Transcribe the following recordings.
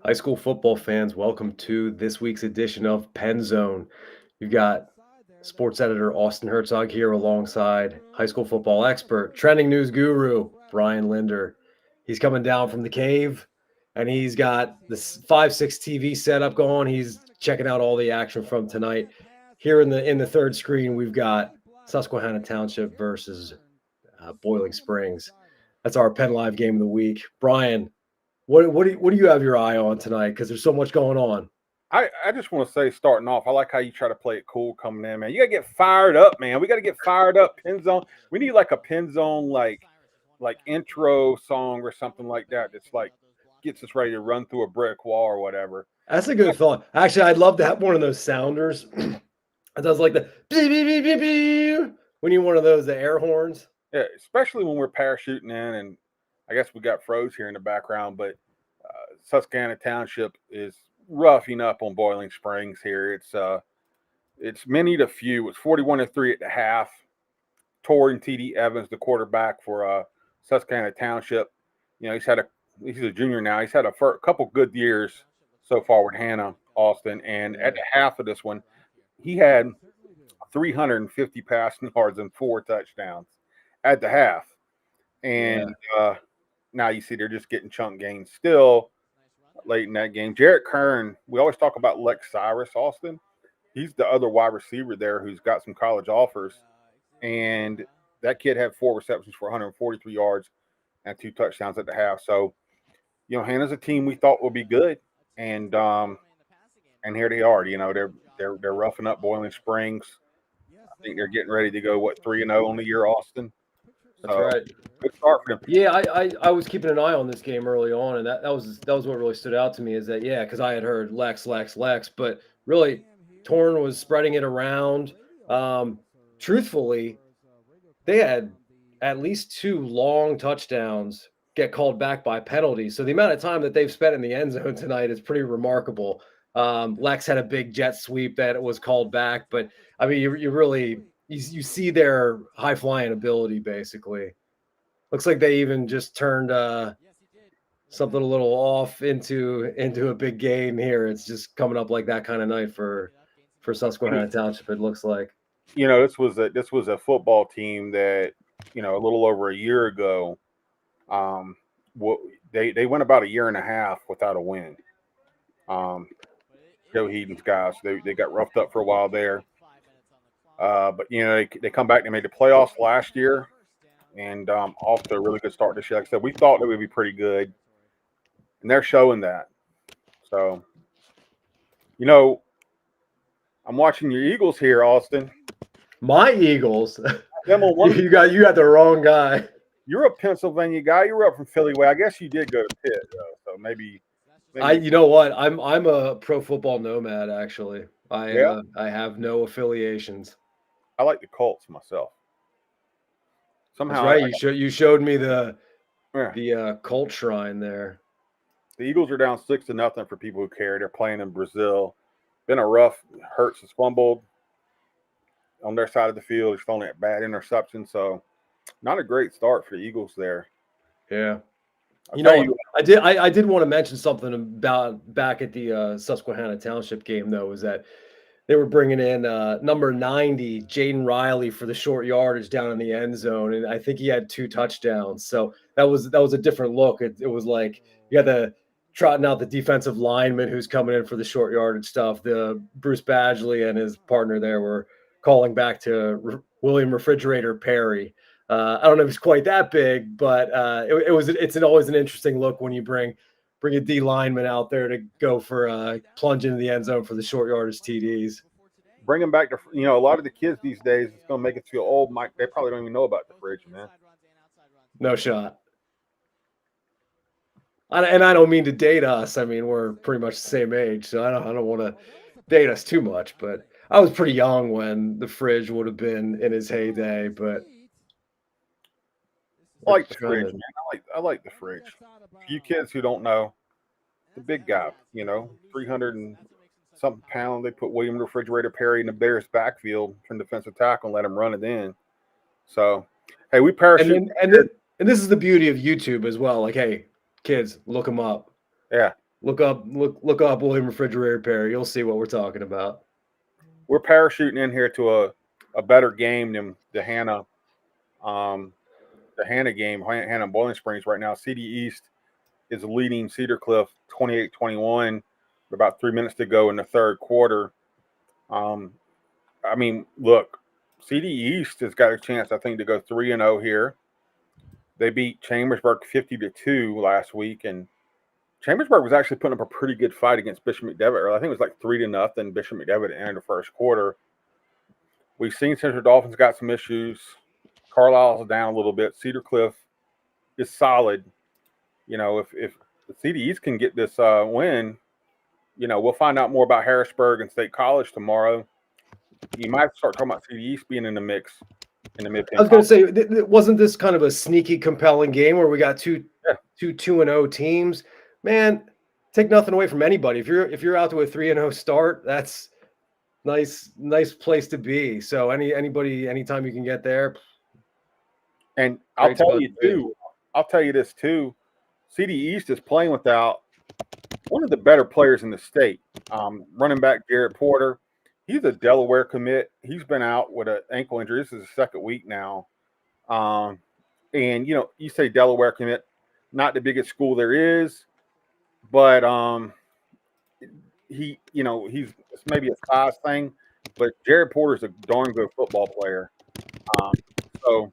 High school football fans, welcome to this week's edition of PennZone. You've got sports editor Austin Hertzog here alongside high school football expert, trending news guru Brian Linder. He's coming down from the cave, and he's got this 5-6 TV setup going. He's checking out all the action from tonight. Here in the third screen, we've got Susquehanna Township versus Boiling Springs. That's our PennLive game of the week. Brian, what do you have your eye on tonight? Because there's so much going on. I just want to say, starting off, I like how you try to play it cool coming in, man. You got to get fired up, man. We got to get fired up. PennZone. We need like a PennZone like intro song or something like that. That's like gets us ready to run through a brick wall or whatever. That's a good thought. Actually, I'd love to have one of those sounders. It does like the beep, beep, beep, beep, beep. We need one of those, the air horns. Yeah, especially when we're parachuting in, and I guess we got Froze here in the background, but Susquehanna Township is roughing up on Boiling Springs here. It's many to few. It's 41-3 at the half. Torrin T.D. Evans, the quarterback for Susquehanna Township. You know, he's a junior now. He's had a couple good years so far with Hannah Austin, and at the half of this one, he had 350 passing yards and 4 touchdowns at the half. And now you see they're just getting chunk gains still late in that game. Jarrett Kern, we always talk about Lex Cyrus, Austin. He's the other wide receiver there who's got some college offers. And that kid had 4 receptions for 143 yards and 2 touchdowns at the half. So, you know, Hannah's a team we thought would be good. And here they are. You know, they're roughing up Boiling Springs. I think they're getting ready to go 3-0 on the year, Austin. That's right. Good start for them. Yeah, I was keeping an eye on this game early on, and that was what really stood out to me is that because I had heard Lex, but really Torn was spreading it around. Truthfully, they had at least 2 long touchdowns get called back by penalties. So the amount of time that they've spent in the end zone tonight is pretty remarkable. Lex had a big jet sweep that was called back, but I mean, you really see their high flying ability basically. Looks like they even just turned something a little off into a big game here. It's just coming up like that kind of night for Susquehanna Township. It looks like. You know, this was a football team that, you know, a little over a year ago, they went about a year and a half without a win. Joe Heaton's guys, they got roughed up for a while there. But, you know, they come back. They made the playoffs last year and off to a really good start this year. Like I said, we thought they would be pretty good, and they're showing that. So, you know, I'm watching your Eagles here, Austin. My Eagles? You got the wrong guy. You're a Pennsylvania guy. You were up from Philly way. I guess you did go to Pitt, though. So maybe. You know what? I'm a pro football nomad. Actually, I have no affiliations. I like the Colts myself. Somehow, that's right. You showed me the Colt shrine there. The Eagles are down 6-0 for people who care. They're playing in Brazil. Been a rough. Hertz has fumbled on their side of the field. He's thrown a bad interception. So, not a great start for the Eagles there. Yeah. I did want to mention something about back at the Susquehanna Township game, though, is that they were bringing in number 90, Jaden Riley, for the short yardage down in the end zone, and I think he had 2 touchdowns. So that was a different look. It was like you had the trotting out the defensive lineman who's coming in for the short yardage stuff. The Bruce Badgley and his partner there were calling back to William Refrigerator Perry. I don't know if it's quite that big, but it's always an interesting look when you bring a D lineman out there to go for a plunge into the end zone for the short yardage TDs. Bring them back to, you know, a lot of the kids these days, it's going to make it feel old. Mike, they probably don't even know about the fridge, man. No shot. And I don't mean to date us. I mean, we're pretty much the same age, so I don't want to date us too much, but I was pretty young when the fridge would have been in his heyday, but I like the fridge, man. I like the fridge. For you kids who don't know, the big guy, you know, 300 and something pound. They put William Refrigerator Perry in the Bears backfield from defensive tackle and let him run it in. So, hey, we parachute. And this is the beauty of YouTube as well. Like, hey, kids, look them up. Yeah. Look up William Refrigerator Repair. You'll see what we're talking about. We're parachuting in here to a better game than the Hannah game, Hannah Boiling Springs right now. CD East is leading Cedar Cliff 28-21 with about 3 minutes to go in the third quarter. I mean, look, CD East has got a chance, I think, to go 3-0 here. They beat Chambersburg 50-2 last week, and Chambersburg was actually putting up a pretty good fight against Bishop McDevitt. I think it was like 3-0 Bishop McDevitt at the end of the first quarter. We've seen Central Dolphins got some issues. Carlisle's down a little bit. Cedar Cliff is solid. You know, if the CD East can get this win, you know, we'll find out more about Harrisburg and State College tomorrow. You might start talking about CD East being in the mix in the mid-10. I was going to say, wasn't this kind of a sneaky, compelling game where we got two 2-0 teams? Man, take nothing away from anybody. If you're out to a 3-0 start, that's nice place to be. So anybody, anytime you can get there. And I'll tell you this too. CD East is playing without one of the better players in the state. Running back Garrett Porter. He's a Delaware commit. He's been out with an ankle injury. This is the second week now. And you know, you say Delaware commit, not the biggest school there is, but he's maybe a size thing, but Jared Porter's a darn good football player. So,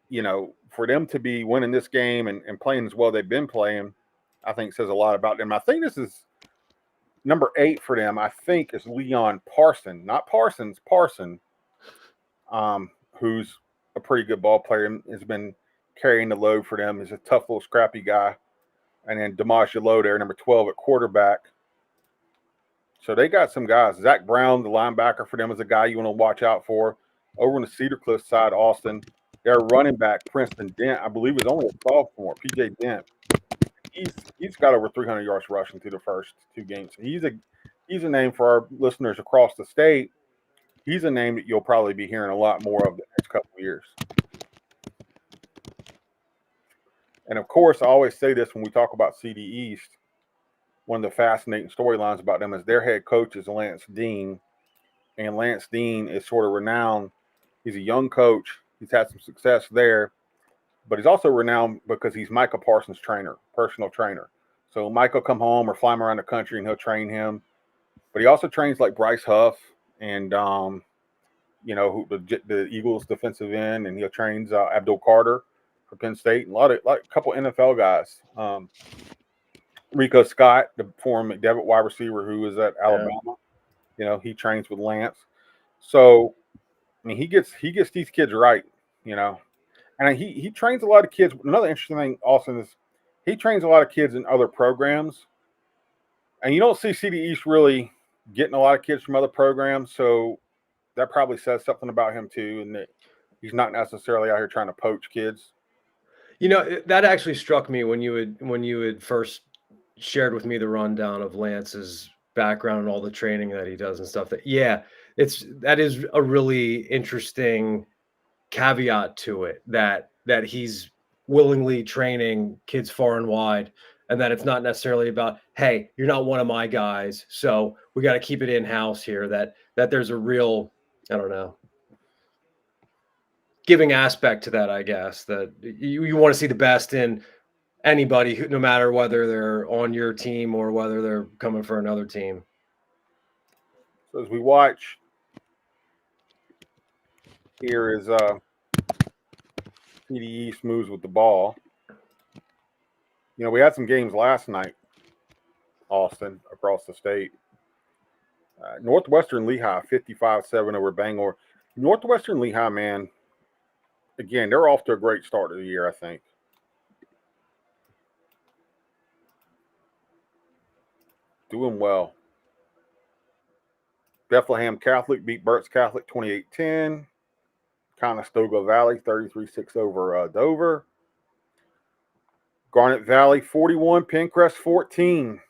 you know, for them to be winning this game and playing as well they've been playing, I think says a lot about them. I think this is number 8 for them. I think is Leon Parson, not Parsons, Parson, who's a pretty good ball player and has been carrying the load for them. He's a tough little scrappy guy. And then Dimash Yalow there, number 12 at quarterback. So they got some guys. Zach Brown, the linebacker for them, is a guy you want to watch out for. Over on the Cedar Cliff side, Austin, their running back, Princeton Dent, I believe is only a sophomore, PJ Dent. He's got over 300 yards rushing through the first 2 games. He's a name for our listeners across the state. He's a name that you'll probably be hearing a lot more of the next couple of years. And of course, I always say this when we talk about CD East. One of the fascinating storylines about them is their head coach is Lance Dean. And Lance Dean is sort of renowned. He's a young coach. He's had some success there. But he's also renowned because he's Micah Parsons' personal trainer. So Mike will come home or fly him around the country and he'll train him. But he also trains like Bryce Huff and, the Eagles defensive end. And he trains Abdul Carter for Penn State. And a couple NFL guys. Rico Scott, the former McDevitt wide receiver who is at Alabama. You know, he trains with Lance. So, I mean, he gets these kids right, you know. And he trains a lot of kids. Another interesting thing, Austin, is he trains a lot of kids in other programs. And you don't see CD East really getting a lot of kids from other programs. So that probably says something about him, too, and that he's not necessarily out here trying to poach kids. You know, that actually struck me when you had first shared with me the rundown of Lance's background and all the training that he does and stuff. That is a really interesting caveat to it, that he's willingly training kids far and wide, and that it's not necessarily about, hey, you're not one of my guys, so we got to keep it in-house here. That there's a real, I don't know, giving aspect to that, I guess, that you want to see the best in anybody, no matter whether they're on your team or whether they're coming for another team. So as we watch, here is CD East moves with the ball. You know, we had some games last night, Austin, across the state. Northwestern Lehigh, 55-7 over Bangor. Northwestern Lehigh, man, again, they're off to a great start of the year, I think. Doing well. Bethlehem Catholic beat Burt's Catholic 28-10. Conestoga Valley 33-6 over Dover. Garnet Valley 41, Pencrest 14.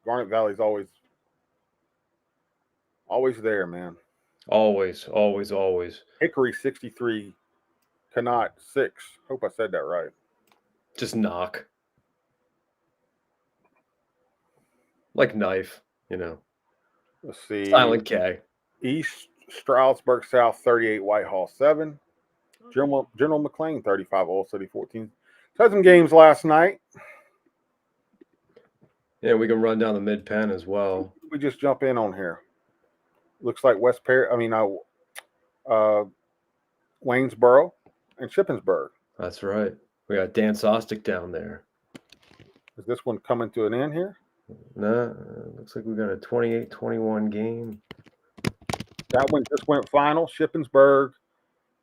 Garnet Valley's always there, man. Always. Hickory 63, Connaught 6. Hope I said that right. Just knock. like knife, you know. Let's see. Silent K. East Stroudsburg South 38, Whitehall 7. General McLean 35, Old City 14. So had some games last night. Yeah, we can run down the mid-pen as well. We just jump in on here. Looks like Waynesboro and Shippensburg. That's right. We got Dan Sostic down there. Is this one coming to an end here? No, looks like we got a 28-21 game. That one just went final. Shippensburg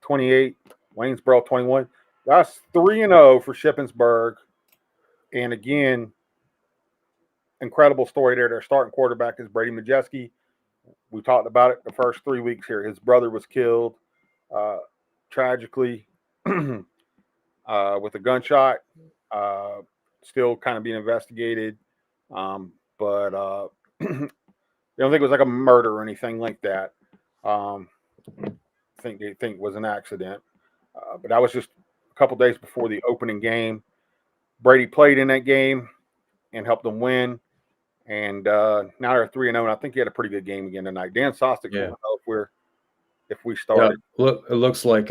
28, Waynesboro 21. That's 3-0 for Shippensburg. And again, incredible story there. Their starting quarterback is Brady Majeski. We talked about it the first 3 weeks here. His brother was killed tragically with a gunshot. Still kind of being investigated. But they don't think it was like a murder or anything like that. I think they think it was an accident. But that was just a couple days before the opening game. Brady played in that game and helped them win. And now they're 3-0, and I think he had a pretty good game again tonight. Dan Sostic, Yeah. if we started. Yeah, look, it looks like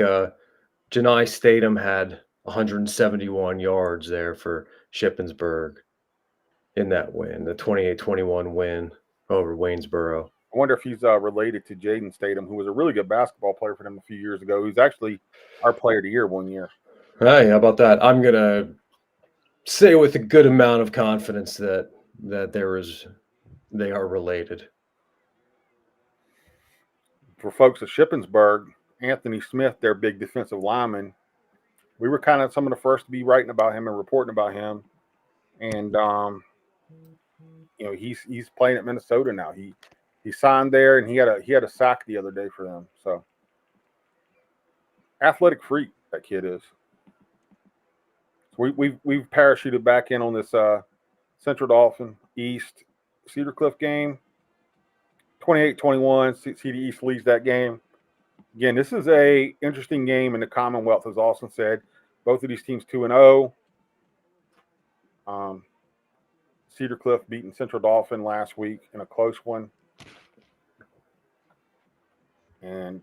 Janai Statham had 171 yards there for Shippensburg in that win, the 28-21 win over Waynesboro. I wonder if he's related to Jaden Statham, who was a really good basketball player for them a few years ago. He's actually our player of the year one year. Hey, how about that? I'm going to say with a good amount of confidence that they are related. For folks at Shippensburg, Anthony Smith, their big defensive lineman, we were kind of some of the first to be writing about him and reporting about him. And he's playing at Minnesota now. He signed there, and he had a sack the other day for them. So athletic freak that kid is. So we've parachuted back in on this Central Dauphin East Cedar Cliff game. 28-21. CD East leads that game. Again, this is a interesting game in the Commonwealth, as Austin said. Both of these teams 2-0. Cedar Cliff beating Central Dauphin last week in a close one. And,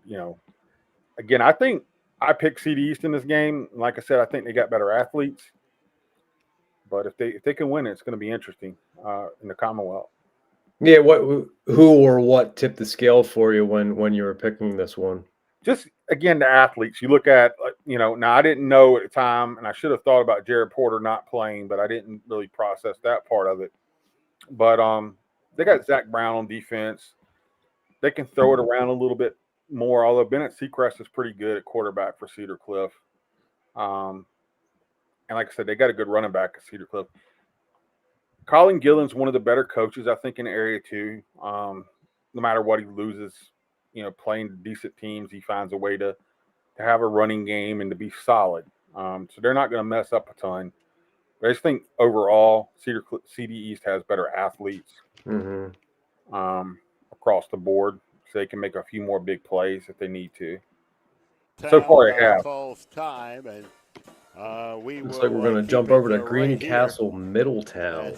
again, I think I picked CD East in this game. Like I said, I think they got better athletes. But if they can win it, it's going to be interesting in the Commonwealth. Yeah, who or what tipped the scale for you when you were picking this one? Just, again, the athletes. You look at, now I didn't know at the time, and I should have thought about Jared Porter not playing, but I didn't really process that part of it. But they got Zach Brown on defense. They can throw it around a little bit more, although Bennett Seacrest is pretty good at quarterback for Cedar Cliff. And like I said, they got a good running back at Cedar Cliff. Colin Gillen's one of the better coaches, I think, in the area too. No matter what he loses, playing decent teams, he finds a way to have a running game and to be solid. So they're not going to mess up a ton. But I just think overall, CD East has better athletes across the board, so they can make a few more big plays if they need to. So far, they have. Time and looks like we're going to jump over to Greencastle, Middletown.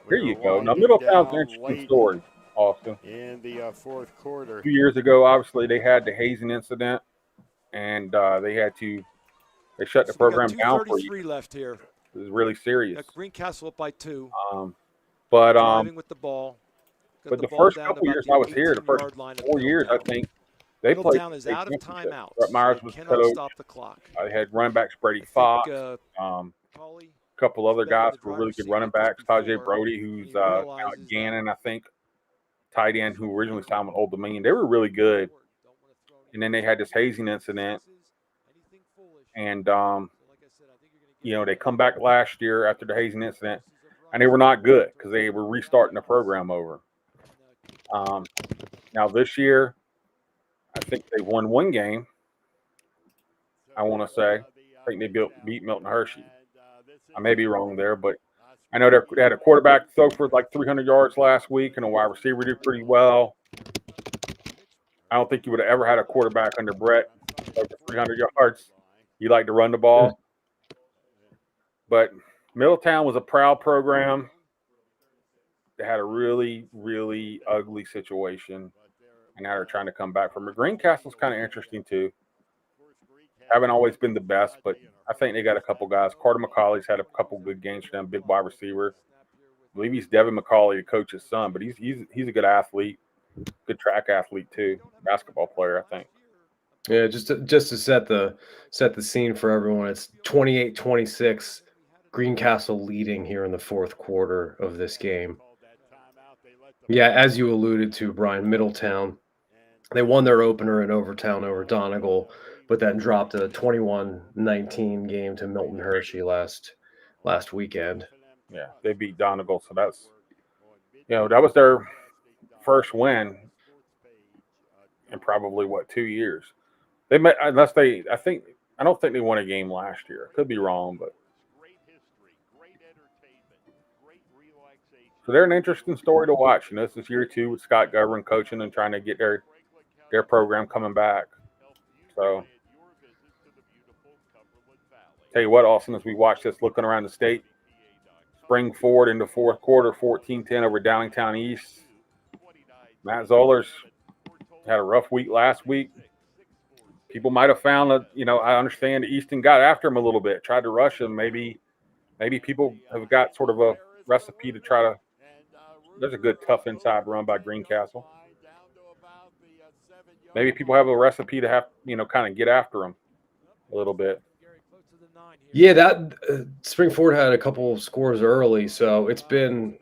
Here you go. Now, Middletown's an interesting story, Austin. In the fourth quarter. 2 years ago, obviously, they had the hazing incident, and they shut the program down for a year. Left here. It was really serious. Greencastle up by 2. Driving with the ball. But the first couple years I was here, the first 4 years, I think, they played. Middletown is out of timeout. Brett Myers was cannot coach. stop the clock. I had running backs Brady Fox, a couple other guys who were really good running backs. Tajay Brody, who's now at Gannon, I think, tight end who originally signed with Old Dominion. They were really good. And then they had this hazing incident. And, they come back last year after the hazing incident, and they were not good because they were restarting the program over. Now this year, I think they won one game. I want to say. I think they beat Milton Hershey. I may be wrong there, but I know they had a quarterback throw for like 300 yards last week, and a wide receiver did pretty well. I don't think you would have ever had a quarterback under Brett over 300 yards. He liked to run the ball. But Middletown was a proud program. they had a really, really ugly situation, and now they're trying to come back from it. Greencastle's kind of interesting too. Haven't always been the best, but I think they got a couple guys. Carter McCauley's had a couple good games for them, big wide receiver. I believe he's Devin McCauley, the coach's son, but he's a good athlete, good track athlete too, basketball player, I think. Yeah, just to set the scene for everyone, it's 28-26, Greencastle leading here in the fourth quarter of this game. Yeah, as you alluded to, Brian, Middletown, they won their opener in overtime over Donegal, but then dropped a 21-19 game to Milton Hershey last weekend. Yeah, they beat Donegal, so that's that was their first win in probably 2 years. They met I don't think they won a game last year. Could be wrong, but so they're an interesting story to watch. This is year 2 with Scott Govern coaching and trying to get their program coming back. So tell you what, Austin, as we watch this, looking around the state, spring forward into fourth quarter, 14-10 over Downingtown East. Matt Zoller's had a rough week last week. People might have found that, I understand Easton got after him a little bit, tried to rush him. Maybe people have got sort of a recipe to try to. There's a good tough inside run by Greencastle. Maybe people have a recipe to have, kind of get after him a little bit. Yeah, that Spring Forward had a couple of scores early, so it's been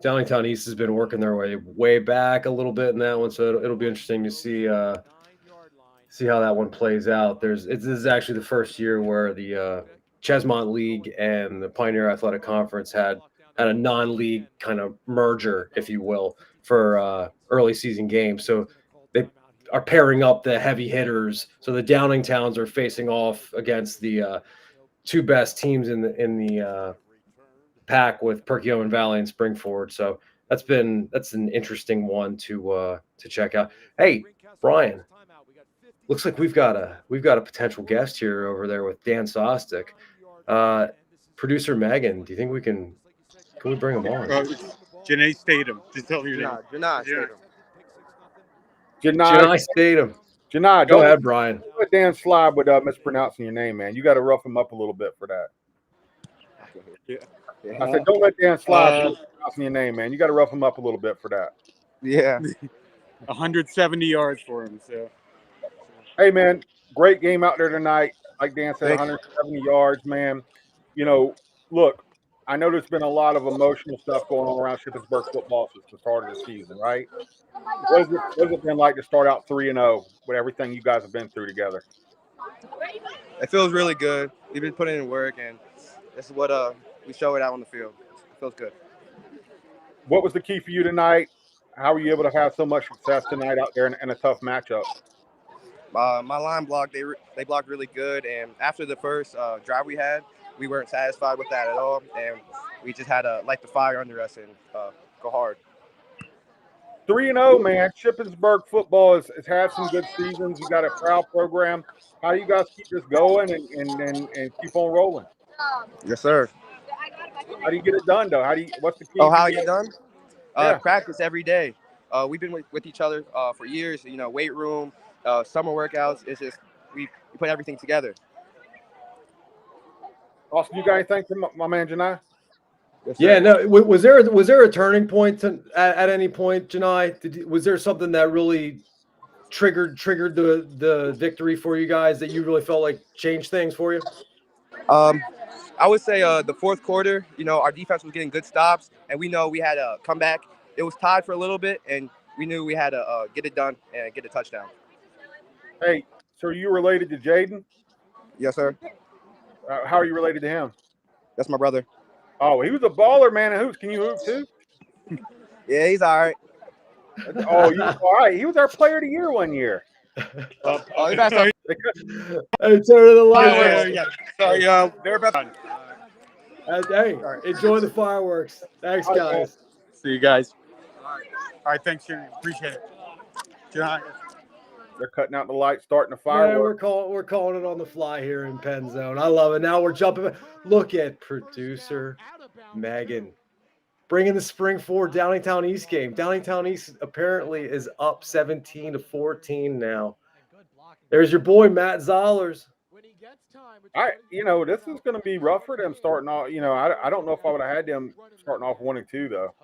Downingtown East has been working their way back a little bit in that one. So it'll be interesting to see how that one plays out. This is actually the first year where the Chesmont League and the Pioneer Athletic Conference had a non-league kind of merger, if you will, for early season games. So they are pairing up the heavy hitters. So the Downingtowns are facing off against the two best teams in the pack with Perkiomen Valley and Spring Forward. So that's an interesting one to check out. Hey, Brian, looks like we've got a potential guest here over there with Dan Sostek. Producer Megan, do you think can we bring him on? Janae Statham. Just tell me your name. Janae Statham. Janae Statham. Janae, go ahead, Brian. Don't let Dan slide with mispronouncing your name, man. You got to rough him up a little bit for that. Yeah. I said, don't let Dan slide with pronouncing your name, man. You got to rough him up a little bit for that. Yeah. 170 yards for him. So. Hey, man, great game out there tonight. Like Dan said, 170 yards, man. Look, I know there's been a lot of emotional stuff going on around Shippensburg football since the start of the season, right? What has it been like to start out 3-0 with everything you guys have been through together? It feels really good. We've been putting in work, and this is what we show it out on the field. It feels good. What was the key for you tonight? How were you able to have so much success tonight out there in a tough matchup? My line block, they blocked really good, and after the first drive we had, we weren't satisfied with that at all, and we just had to light the fire under us and go hard. 3-0, man. Shippensburg football has had some good seasons. You got a proud program. How do you guys keep this going and keep on rolling? Yes, sir. How do you get it done, though? What's the key? Oh, how I get done? Yeah. Practice every day. We've been with each other for years. Weight room, summer workouts. It's just we put everything together. Austin, you got anything from my man Janai? Yes, yeah, no. Was there a turning point at any point, Janai? Was there something that really triggered the victory for you guys that you really felt like changed things for you? I would say the fourth quarter. Our defense was getting good stops, and we know we had a comeback. It was tied for a little bit, and we knew we had to get it done and get a touchdown. Hey, so are you related to Jaden? Yes, sir. How are you related to him? That's my brother. Oh, he was a baller, man. And hoops. Can you hoop too? Yeah, he's all right. Oh, you all right? He was our player of the year one year. Hey, turn to the line. Sorry, they're about to. Hey, enjoy the fireworks. Thanks, guys. See you guys. All right, thanks, Jimmy. Appreciate it. John. They're cutting out the lights, starting the fireworks. Yeah, we're calling it on the fly here in PennZone. I love it. Now we're jumping. Look at producer Megan. bringing the Spring Ford Downingtown East game. Downingtown East apparently is up 17-14 now. There's your boy Matt Zollers. This is going to be rough for them starting off. I don't know if I would have had them starting off 1-2 though.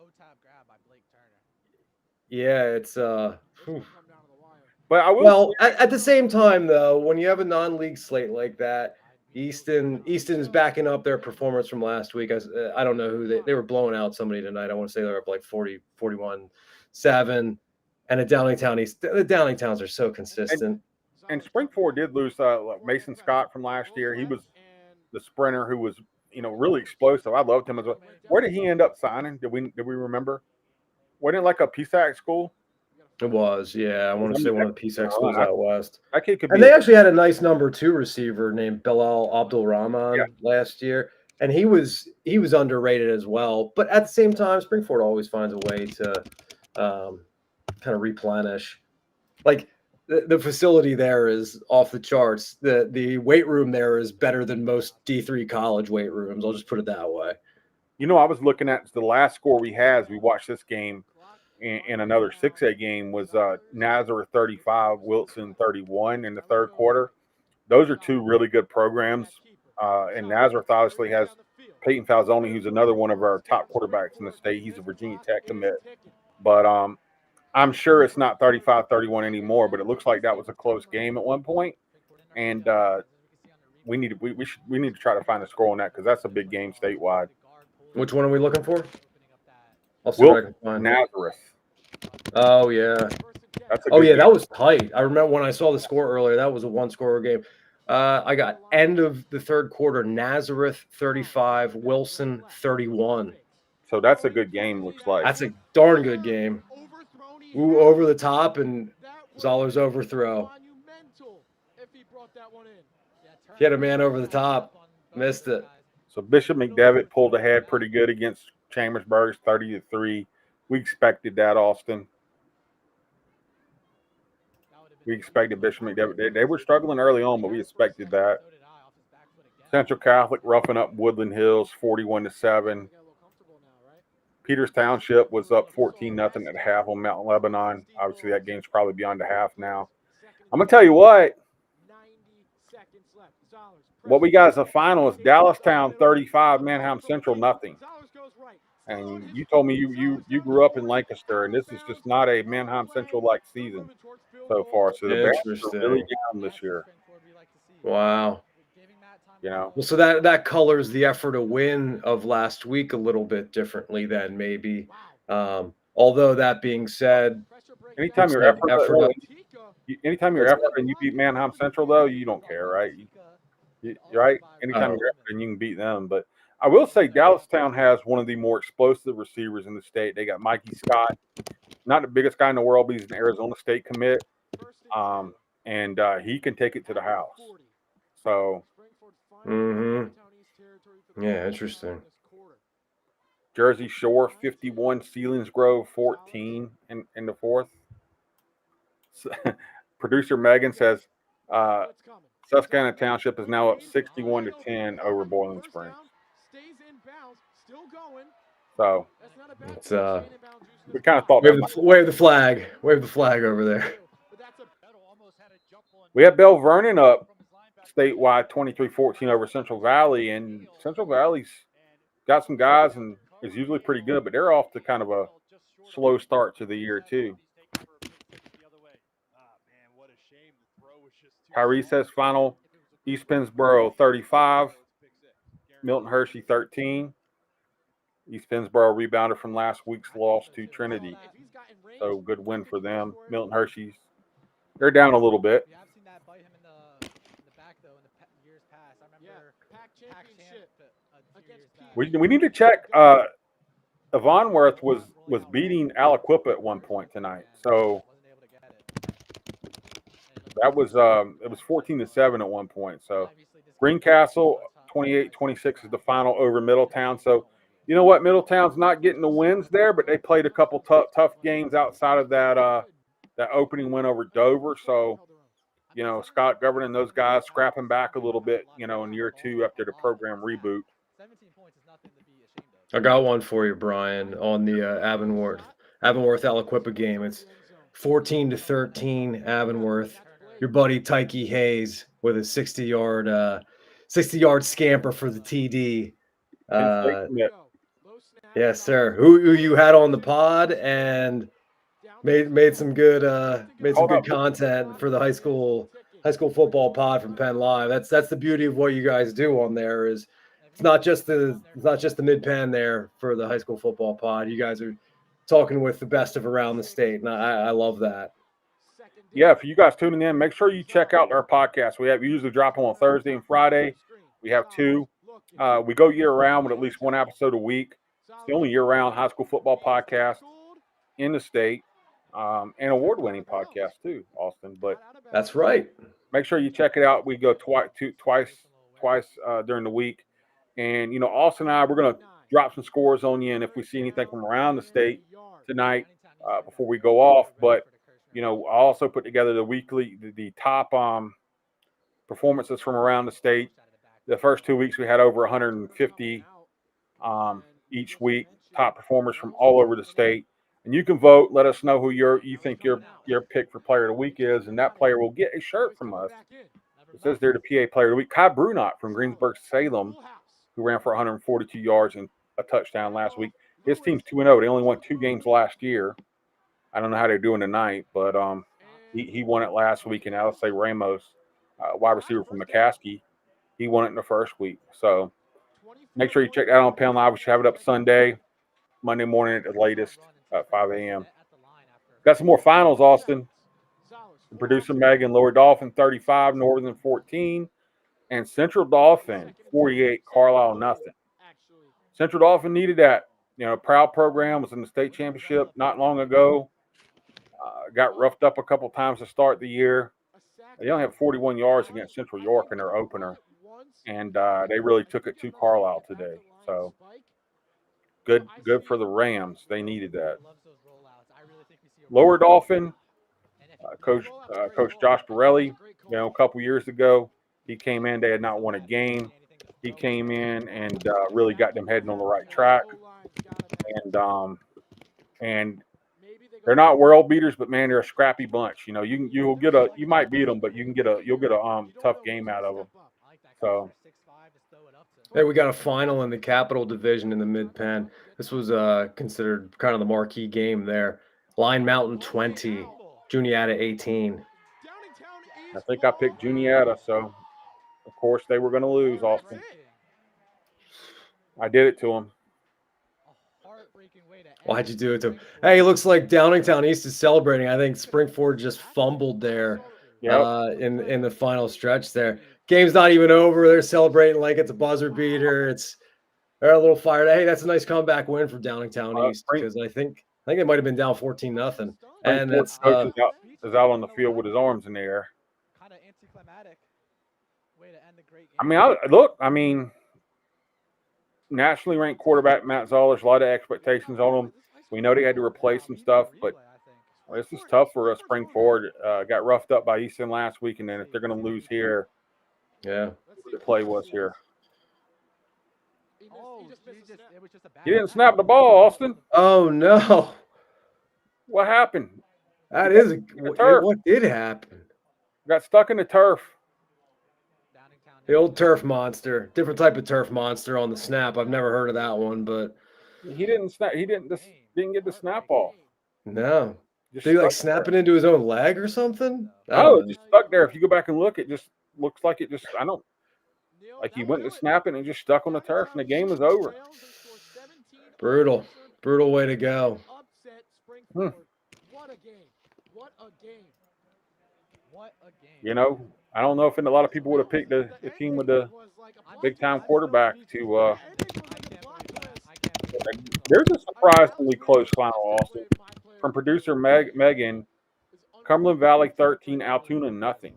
Yeah, it's But I will. Well, at the same time though, when you have a non-league slate like that, Easton is backing up their performance from last week. I don't know who they were blowing out somebody tonight. I want to say they're up like 41-7. And at Downingtown East, the Downingtowns are so consistent. And Springford did lose Mason Scott from last year. He was the sprinter who was, really explosive. I loved him as well. Where did he end up signing? Did we remember? Wasn't it like a PSAC school? It was, yeah. I want to say one of the PSAC schools out west. That kid could be. And they actually had a nice number 2 receiver named Bilal Abdul Rahman last year, and he was underrated as well. But at the same time, Springford always finds a way to kind of replenish. Like the facility there is off the charts. The weight room there is better than most D3 college weight rooms. I'll just put it that way. I was looking at the last score we had as we watched this game. And another 6A game was Nazareth 35, Wilson 31 in the third quarter. Those are two really good programs. And Nazareth obviously has Peyton Falzoni, who's another one of our top quarterbacks in the state. He's a Virginia Tech commit. But I'm sure it's not 35-31 anymore, but it looks like that was a close game at one point. And we need to try to find a score on that because that's a big game statewide. Which one are we looking for? I'll see what I can find. Nazareth. Oh yeah. That was tight. I remember when I saw the score earlier. That was a 1-score game. I got end of the third quarter. Nazareth 35, Wilson 31. So that's a good game. Looks like that's a darn good game. Ooh, over the top and Zoller's overthrow. He had a man over the top, missed it. So Bishop McDevitt pulled ahead pretty good against Chambersburg, 30-3. We expected that, Austin. We expected Bishop McDevitt. They were struggling early on, but we expected that. Central Catholic roughing up Woodland Hills, 41-7. Peters Township was up 14-0 at half on Mount Lebanon. Obviously, that game's probably beyond the half now. I'm gonna tell you what we got as a final is Dallastown 35, Manheim Central nothing. And you told me you grew up in Lancaster, and this is just not a Manheim Central-like season so far. So the Bears are really down this year. Wow. Well, so that colors the effort to win of last week a little bit differently then maybe. Although that being said, anytime you're effort and you beat Manheim Central, though, you don't care, right? Right? Anytime you're effort and you can beat them. But I will say Dallastown has one of the more explosive receivers in the state. They got Mikey Scott, not the biggest guy in the world, but he's an Arizona State commit. And he can take it to the house. So. Yeah, interesting. Jersey Shore 51, Sealings Grove 14 in the fourth. Producer Megan says Susquehanna Township is now up 61-10 over Boiling Springs. So it's we kind of thought wave the flag over there. We had Bell Vernon up statewide 23-14 over Central Valley, and Central Valley's got some guys and is usually pretty good, but they're off to kind of a slow start to the year too. Tyree says final East Pennsboro 35, Milton Hershey 13. East Pennsboro rebounded from last week's loss to Trinity, so good win for them. Milton Hershey's they're down a little bit. We need to check. Yvonne Worth was beating Aliquippa at one point tonight, so that was it was 14-7 at one point. So Greencastle 28-26 is the final over Middletown. So you know what, Middletown's not getting the wins there, but they played a couple tough games outside of that opening win over Dover. So Scott Govern and those guys scrapping back a little bit, in year two after the program reboot. I got one for you, Brian, on the Avonworth Aliquippa game. It's 14-13 Avonworth. Your buddy Tyke Hayes with a 60-yard scamper for the TD. Penn State commit. Yes, sir. Who you had on the pod and made some good content for the high school football pod from Penn Live. That's the beauty of what you guys do on there. Is it's not just the mid Penn there for the high school football pod. You guys are talking with the best of around the state, and I love that. Yeah, for you guys tuning in, make sure you check out our podcast. We usually drop them on Thursday and Friday. We have 2. We go year round with at least 1 episode a week. It's the only year round high school football podcast in the state, and award-winning podcast too, Austin. But that's right. Make sure you check it out. We go twice during the week, and Austin and I, we're going to drop some scores on you, and if we see anything from around the state tonight before we go off. But I also put together the top performances from around the state. The first 2 weeks we had over 150 each week, top performers from all over the state. And you can vote. Let us know who you think your pick for player of the week is, and that player will get a shirt from us. It says there the PA player of the week, Kai Brunot from Greensburg-Salem, who ran for 142 yards and a touchdown last week. His team's 2-0. They only won 2 games last year. I don't know how they're doing tonight, but he won it last week. And Alice Ramos, wide receiver from McCaskey, he won it in the first week. So make sure you check that out on Penn Live. We should have it up Sunday, Monday morning at the latest at 5 a.m. Got some more finals, Austin. Producer Megan, Lower Dolphin 35, Northern 14, and Central Dolphin 48, Carlisle nothing. Central Dolphin needed that. Proud program was in the state championship not long ago. Got roughed up a couple times to start the year. They only have 41 yards against Central York in their opener, and they really took it to Carlisle today. So good for the Rams. They needed that. Lower Dolphin, Coach Josh Borelli, a couple years ago, he came in. They had not won a game. He came in and really got them heading on the right track. And they're not world beaters, but man, they're a scrappy bunch. You might beat them, but you'll get a tough game out of them. So. Hey, we got a final in the Capital Division in the Mid-Penn. This was considered kind of the marquee game there. Line Mountain 20, Juniata 18. I think I picked Juniata, so of course they were going to lose, Austin. I did it to them. Why'd you do it to him? Hey, it looks like Downingtown East is celebrating. I think Springford just fumbled there in the final stretch there. Game's not even over. They're celebrating like it's a buzzer beater. They're a little fired. Hey, that's a nice comeback win for Downingtown East because I think they might have been down 14-0. And that's is out on the field with his arms in the air. Kind of anticlimactic way to end the great game. Nationally ranked quarterback Matt Zoll, there's a lot of expectations on him. We know they had to replace some stuff, but this is tough for Springford. Got roughed up by Easton last week, and then if they're going to lose here, the play was here. He didn't snap the ball, Austin. Oh, no. What happened? What did happen? Got stuck in the turf. The old turf monster, different type of turf monster on the snap. I've never heard of that one, but he didn't snap. He didn't get the snap off. No, did he snap it into his own leg or something? No, it just stuck there. If you go back and look, it just looks like he went to snap it and it just stuck on the turf, and the game was over. Brutal way to go. What a game! What a game! I don't know if a lot of people would have picked the team with the big-time quarterback to there's a surprisingly close final, Austin. From producer Megan, Cumberland Valley 13, Altoona nothing.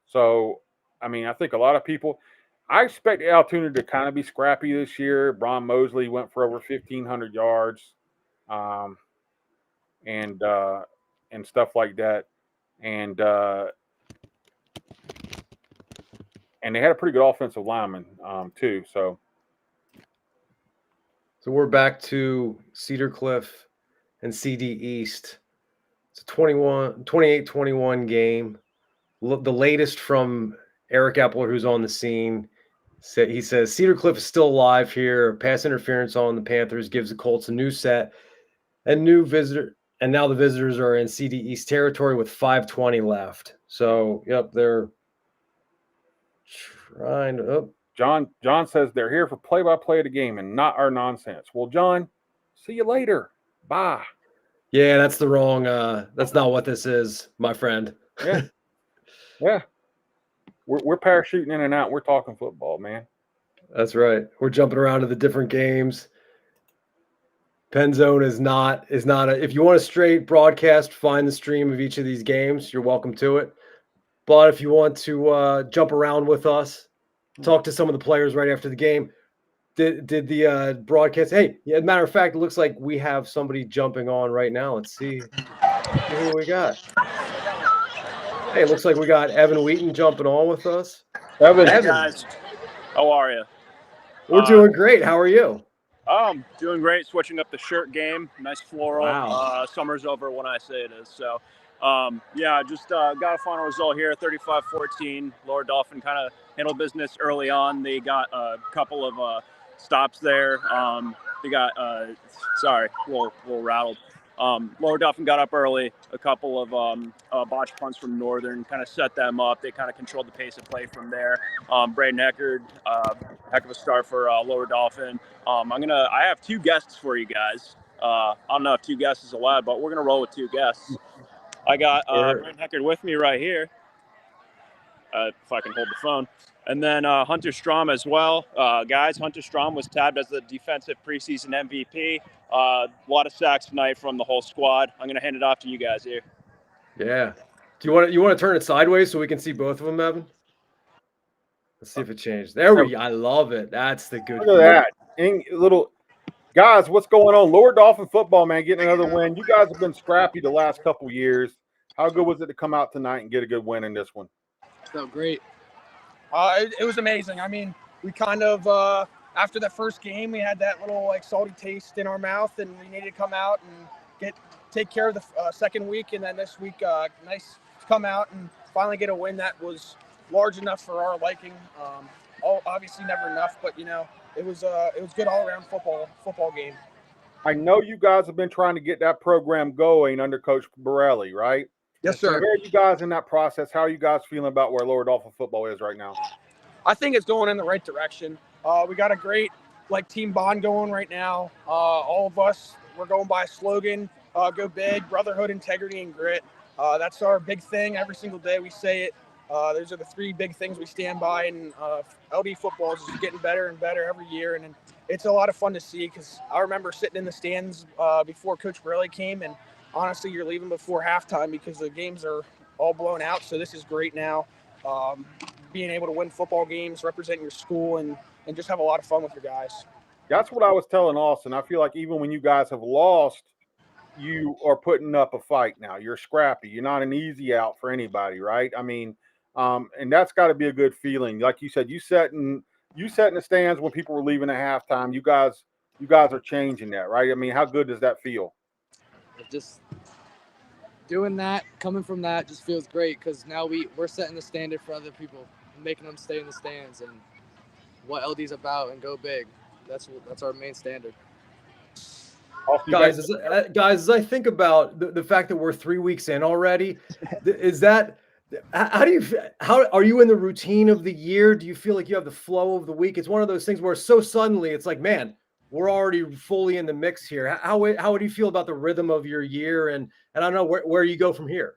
So, I think a lot of people – I expect Altoona to kind of be scrappy this year. Bron Mosley went for over 1,500 yards and stuff like that. And they had a pretty good offensive lineman too. So So we're back to Cedar Cliff and CD East. It's a 28-21 game. The latest from Eric Epler, who's on the scene. He says Cedar Cliff is still alive here. Pass interference on the Panthers gives the Colts a new set and new visitor. And now the visitors are in CD East territory with 5:20 left. So, yep, they're trying to. Oh. John says they're here for play-by-play of the game and not our nonsense. Well, John, see you later. Bye. Yeah, that's the wrong. That's not what this is, my friend. Yeah, yeah. We're parachuting in and out. We're talking football, man. That's right. We're jumping around to the different games. PennZone is not a. If you want a straight broadcast, find the stream of each of these games. You're welcome to it. But if you want to jump around with us, talk to some of the players right after the game. Did the broadcast? Hey, yeah, as a matter of fact, it looks like we have somebody jumping on right now. Let's see who we got. Hey, it looks like we got Evan Wheaton jumping on with us. Evan, guys, how are you? We're doing great. How are you? Doing great. Switching up the shirt game. Nice floral. Wow. Summer's over when I say it is. So, just got a final result here, 35-14. Lower Dolphin kind of handled business early on. They got a couple of stops there. They got, a little rattled. Lower Dolphin got up early. A couple of botch punts from Northern kind of set them up. They kind of controlled the pace of play from there. Braden Eckerd, heck of a start for Lower Dolphin. I have two guests for you guys. I don't know if two guests is allowed, but we're gonna roll with two guests. I got Braden Eckerd with me right here. If I can hold the phone. And then Hunter Strom as well. Guys, Hunter Strom was tabbed as the defensive preseason MVP. A lot of sacks tonight from the whole squad. I'm going to hand it off to you guys here. Yeah. Do you want to turn it sideways so we can see both of them, Evan? Let's see if it changed. There we go. I love it. That's the good. Look at that. Guys, what's going on? Lower Dolphin football, man, getting another win. You guys have been scrappy the last couple years. How good was it to come out tonight and get a good win in this one? Felt great. It was amazing. I mean, we kind of after the first game, we had that little salty taste in our mouth, and we needed to come out and take care of the second week, and then this week, nice to come out and finally get a win that was large enough for our liking. Obviously, never enough, but it was good all around football game. I know you guys have been trying to get that program going under Coach Borelli, right? Yes, sir. Where are you guys in that process? How are you guys feeling about where Lower Dolphin football is right now? I think it's going in the right direction. We got a great team bond going right now. All of us, we're going by a slogan, go big, brotherhood, integrity, and grit. That's our big thing. Every single day we say it. Those are the three big things we stand by, and LD football is just getting better and better every year, and it's a lot of fun to see because I remember sitting in the stands before Coach Borelli came, and honestly, you're leaving before halftime because the games are all blown out. So this is great now, being able to win football games, represent your school, and just have a lot of fun with your guys. That's what I was telling Austin. I feel like even when you guys have lost, you are putting up a fight now. You're scrappy. You're not an easy out for anybody, right? I mean, and that's got to be a good feeling. Like you said, you sat in the stands when people were leaving at halftime. You guys are changing that, right? I mean, how good does that feel? Just doing that, coming from that, just feels great because now we're setting the standard for other people, making them stay in the stands and what LD's about and go big. That's our main standard. Guys, as I think about the fact that we're 3 weeks in already, is that how are you in the routine of the year? Do you feel like you have the flow of the week? It's one of those things where so suddenly it's like, man, we're already fully in the mix here. How do you feel about the rhythm of your year? And I don't know where you go from here.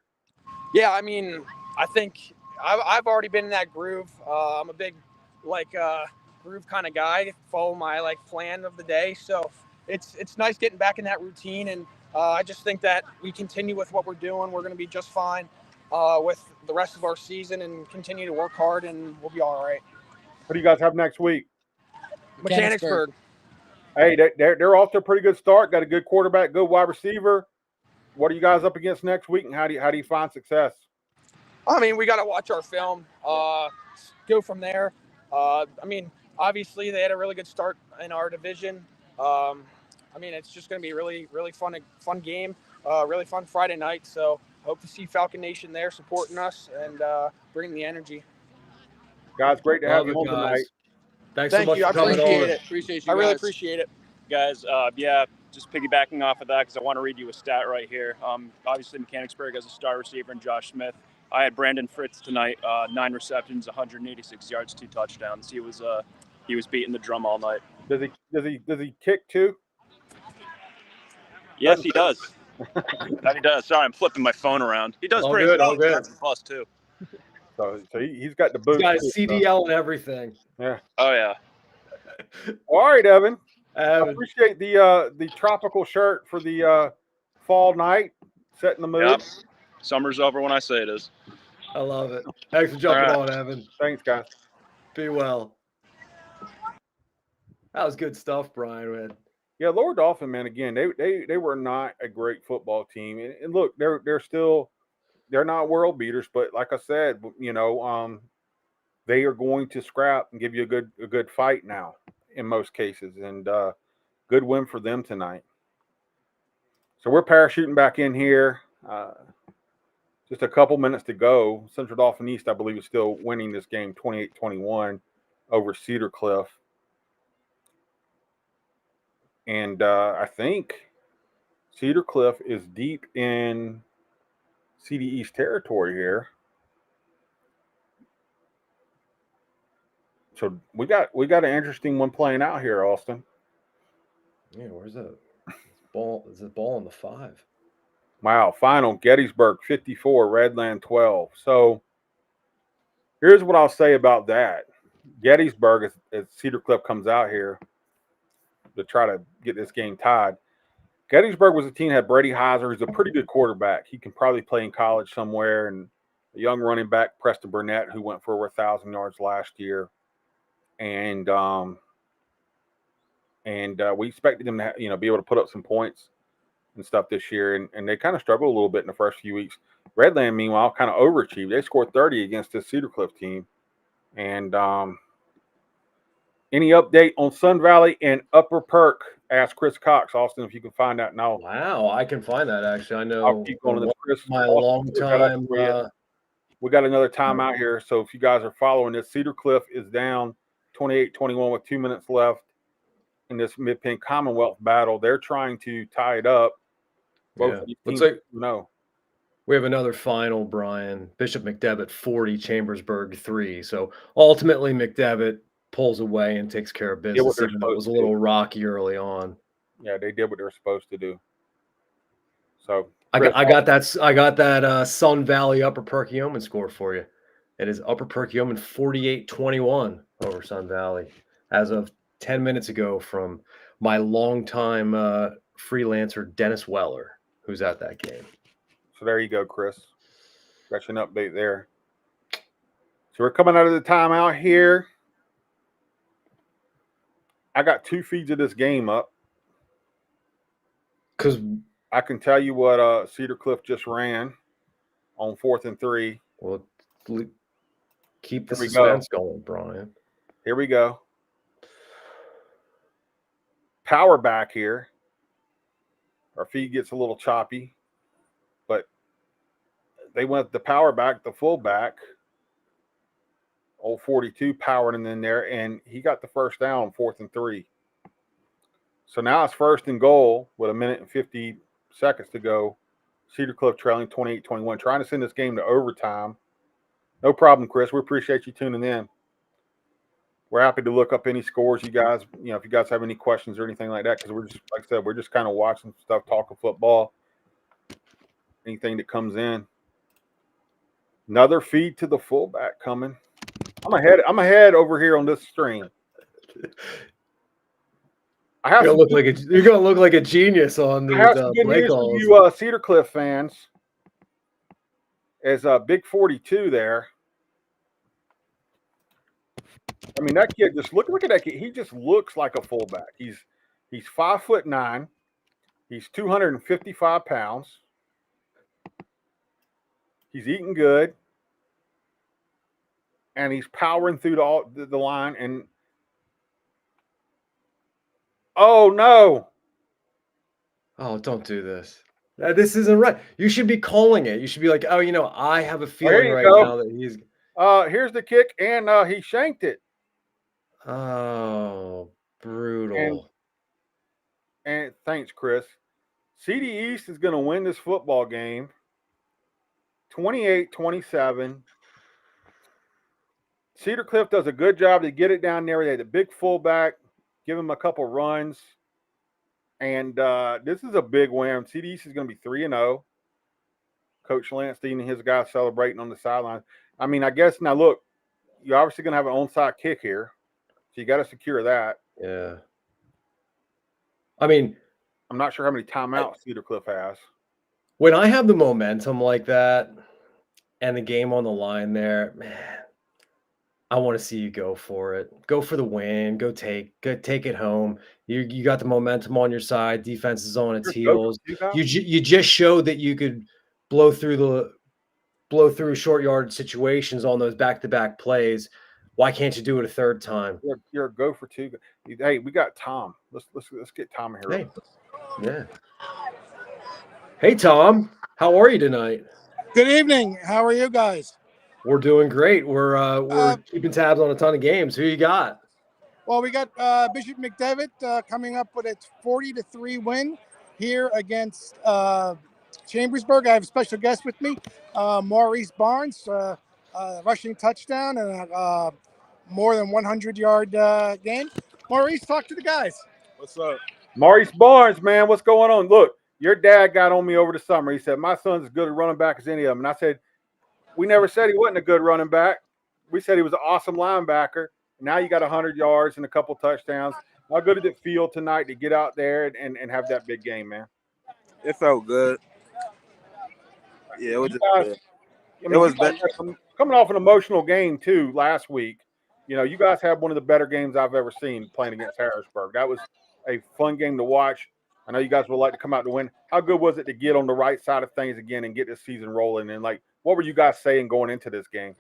Yeah, I mean, I think I've already been in that groove. I'm a big groove kind of guy. Follow my plan of the day. So it's nice getting back in that routine. And I just think that we continue with what we're doing. We're going to be just fine with the rest of our season and continue to work hard, and we'll be all right. What do you guys have next week? Mechanicsburg. Hey, they're off to a pretty good start. Got a good quarterback, good wide receiver. What are you guys up against next week, and how do you find success? I mean, we got to watch our film, go from there. I mean, obviously they had a really good start in our division. I mean, it's just going to be a really, really fun game, really fun Friday night. So hope to see Falcon Nation there supporting us and bringing the energy. Guys, great to have you on guys. tonight. Thanks so much you. for coming appreciate on. it. Appreciate you I really guys. appreciate it. Guys, yeah, just piggybacking off of that because I want to read you a stat right here. Obviously, Mechanicsburg has a star receiver in Josh Smith. I had Brandon Fritz tonight, 9 receptions, 186 yards, 2 touchdowns. He was beating the drum all night. Does he kick too? Yes, he does. He does. Sorry, I'm flipping my phone around. He does All pretty good, well. all good. He drives the bus too. So he's got the He's boots. got his CDL and everything. Yeah. Oh yeah. All right, Evan. I Evan, appreciate the tropical shirt for the fall night, setting the mood. Yep. Summer's over when I say it is. I love it. Thanks for jumping right. on, Evan. Thanks, guys. Be well. That was good stuff, Brian. Man. Yeah, Lower Dolphin, man. Again, they were not a great football team, and look, they're not world beaters, but like I said, they are going to scrap and give you a good fight now in most cases, and good win for them tonight. So we're parachuting back in here. Just a couple minutes to go. Central Dauphin East, I believe, is still winning this game 28-21 over Cedar Cliff. And I think Cedar Cliff is deep in CD East territory here. So we got an interesting one playing out here, Austin. Yeah, where's that ball? Is the ball on the 5? Wow, final Gettysburg 54, Redland 12. So here's what I'll say about that. Gettysburg, as Cedar Cliff comes out here to try to get this game tied. Gettysburg was a team that had Brady Heiser, who's a pretty good quarterback. He can probably play in college somewhere, and a young running back, Preston Burnett, who went for over 1,000 yards last year. And we expected them to be able to put up some points and stuff this year, and they kind of struggled a little bit in the first few weeks. Redland, meanwhile, kind of overachieved. They scored 30 against this Cedar Cliff team. And any update on Sun Valley and Upper Perk? Asked Chris Cox. Austin, if you can find that now. Wow, I can find that actually. I know. I'll keep going to this, Chris. My Austin, long time. We got another timeout here. So if you guys are following this, Cedar Cliff is down 28-21 with 2 minutes left in this Mid-Penn Commonwealth battle. They're trying to tie it up. Both Looks like we have another final, Brian. Bishop McDevitt 40, Chambersburg 3. So ultimately, McDevitt pulls away and takes care of business, even though it was a little rocky early on. Yeah, they did what they were supposed to do. So I got that Sun Valley Upper Perkiomen score for you. It is Upper Perkiomen 48-21 over Sun Valley as of 10 minutes ago from my longtime freelancer Dennis Weller, who's at that game. So there you go, Chris. Got you an update there. So we're coming out of the timeout here. I got 2 feeds of this game up. Because I can tell you what Cedar Cliff just ran on 4th and 3. Well, keep the suspense going, Brian. Here we go. Power back here. Our feed gets a little choppy, but they went the power back, the full back. Old 42 powering in there, and he got the first down on 4th and 3. So now it's 1st and goal with 1 minute and 50 seconds to go. Cedar Cliff trailing 28-21, trying to send this game to overtime. No problem, Chris. We appreciate you tuning in. We're happy to look up any scores, you guys. If you guys have any questions or anything like that, because we're just, like I said, we're just kind of watching stuff, talking football. Anything that comes in. Another feed to the fullback coming. I'm ahead over here on this stream. You're gonna look like a genius on these I have some good play news calls. for you, Cedar Cliff fans. As Big 42 there. I mean, that kid just look at that kid. He just looks like a fullback. He's 5'9". He's 255 pounds. He's eating good. And he's powering through the line. And Oh, no. Oh, don't do this. This isn't right. You should be calling it. You should be like, oh, I have a Well, here feeling you right go. now that he's. Here's the kick, and he shanked it. Oh, brutal. And thanks, Chris. CD East is going to win this football game 28-27. Cedar Cliff does a good job to get it down there. They had a big fullback, give him a couple runs. And this is a big win. CD East is going to be 3-0. Coach Lansteen and his guys celebrating on the sideline. I mean, I guess now look, you're obviously going to have an onside kick here. So you got to secure that. Yeah. I mean, I'm not sure how many timeouts Cedar Cliff has. When I have the momentum like that and the game on the line there, man, I want to see you go for it. Go for the win. Go take it home. You got the momentum on your side. Defense is on its heels. You just showed that you could blow through short yard situations on those back-to-back plays. Why can't you do it a third time? You're a go for two. Hey, we got Tom. Let's get Tom here. Hey. Yeah. Hey, Tom. How are you tonight? Good evening. How are you guys? We're doing great. We're keeping tabs on a ton of games. Who you got? Well, we got Bishop McDevitt coming up with a 40-3 win here against Chambersburg. I have a special guest with me, Maurice Barnes, rushing touchdown and a more than 100-yard game. Maurice, talk to the guys. What's up? Maurice Barnes, man, what's going on? Look, your dad got on me over the summer. He said, my son's as good a running back as any of them. And I said, we never said he wasn't a good running back. We said he was an awesome linebacker. Now you got 100 yards and a couple touchdowns. How good did it feel tonight to get out there and have that big game, man? It felt good. Yeah, it was just good. It was coming off an emotional game, too, last week. You guys had one of the better games I've ever seen playing against Harrisburg. That was a fun game to watch. I know you guys would like to come out to win. How good was it to get on the right side of things again and get this season rolling? And, what were you guys saying going into this game?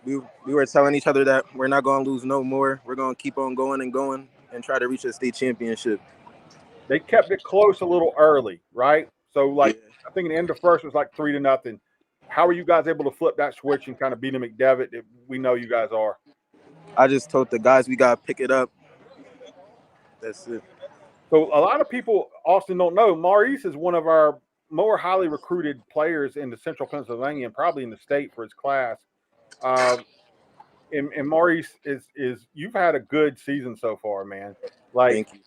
We were telling each other that we're not going to lose no more. We're going to keep on going and try to reach a state championship. They kept it close a little early, right? So, I think in the end of the first was 3-0. How are you guys able to flip that switch and kind of beat them McDevitt? We know you guys are. I just told the guys we got to pick it up. That's it. So a lot of people, Austin, don't know, Maurice is one of our more highly recruited players in the Central Pennsylvania and probably in the state for his class. And Maurice is you've had a good season so far, man. Thank you.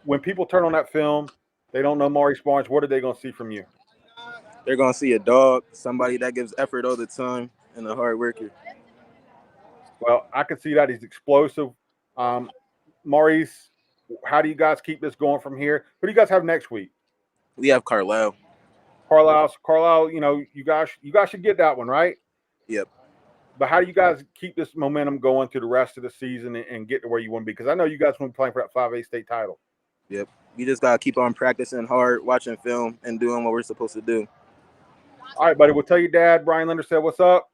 When people turn on that film, they don't know Maurice Barnes. What are they going to see from you? They're going to see a dog, somebody that gives effort all the time, and a hard worker. Well, I can see that he's explosive. Maurice, how do you guys keep this going from here? Who do you guys have next week? We have Carlisle. Carlisle, you guys should get that one, right? Yep. But how do you guys keep this momentum going through the rest of the season and get to where you want to be? Because I know you guys want to be playing for that 5A state title. Yep. We just got to keep on practicing hard, watching film, and doing what we're supposed to do. All right, buddy. We'll tell your dad, Brian Linder, said what's up.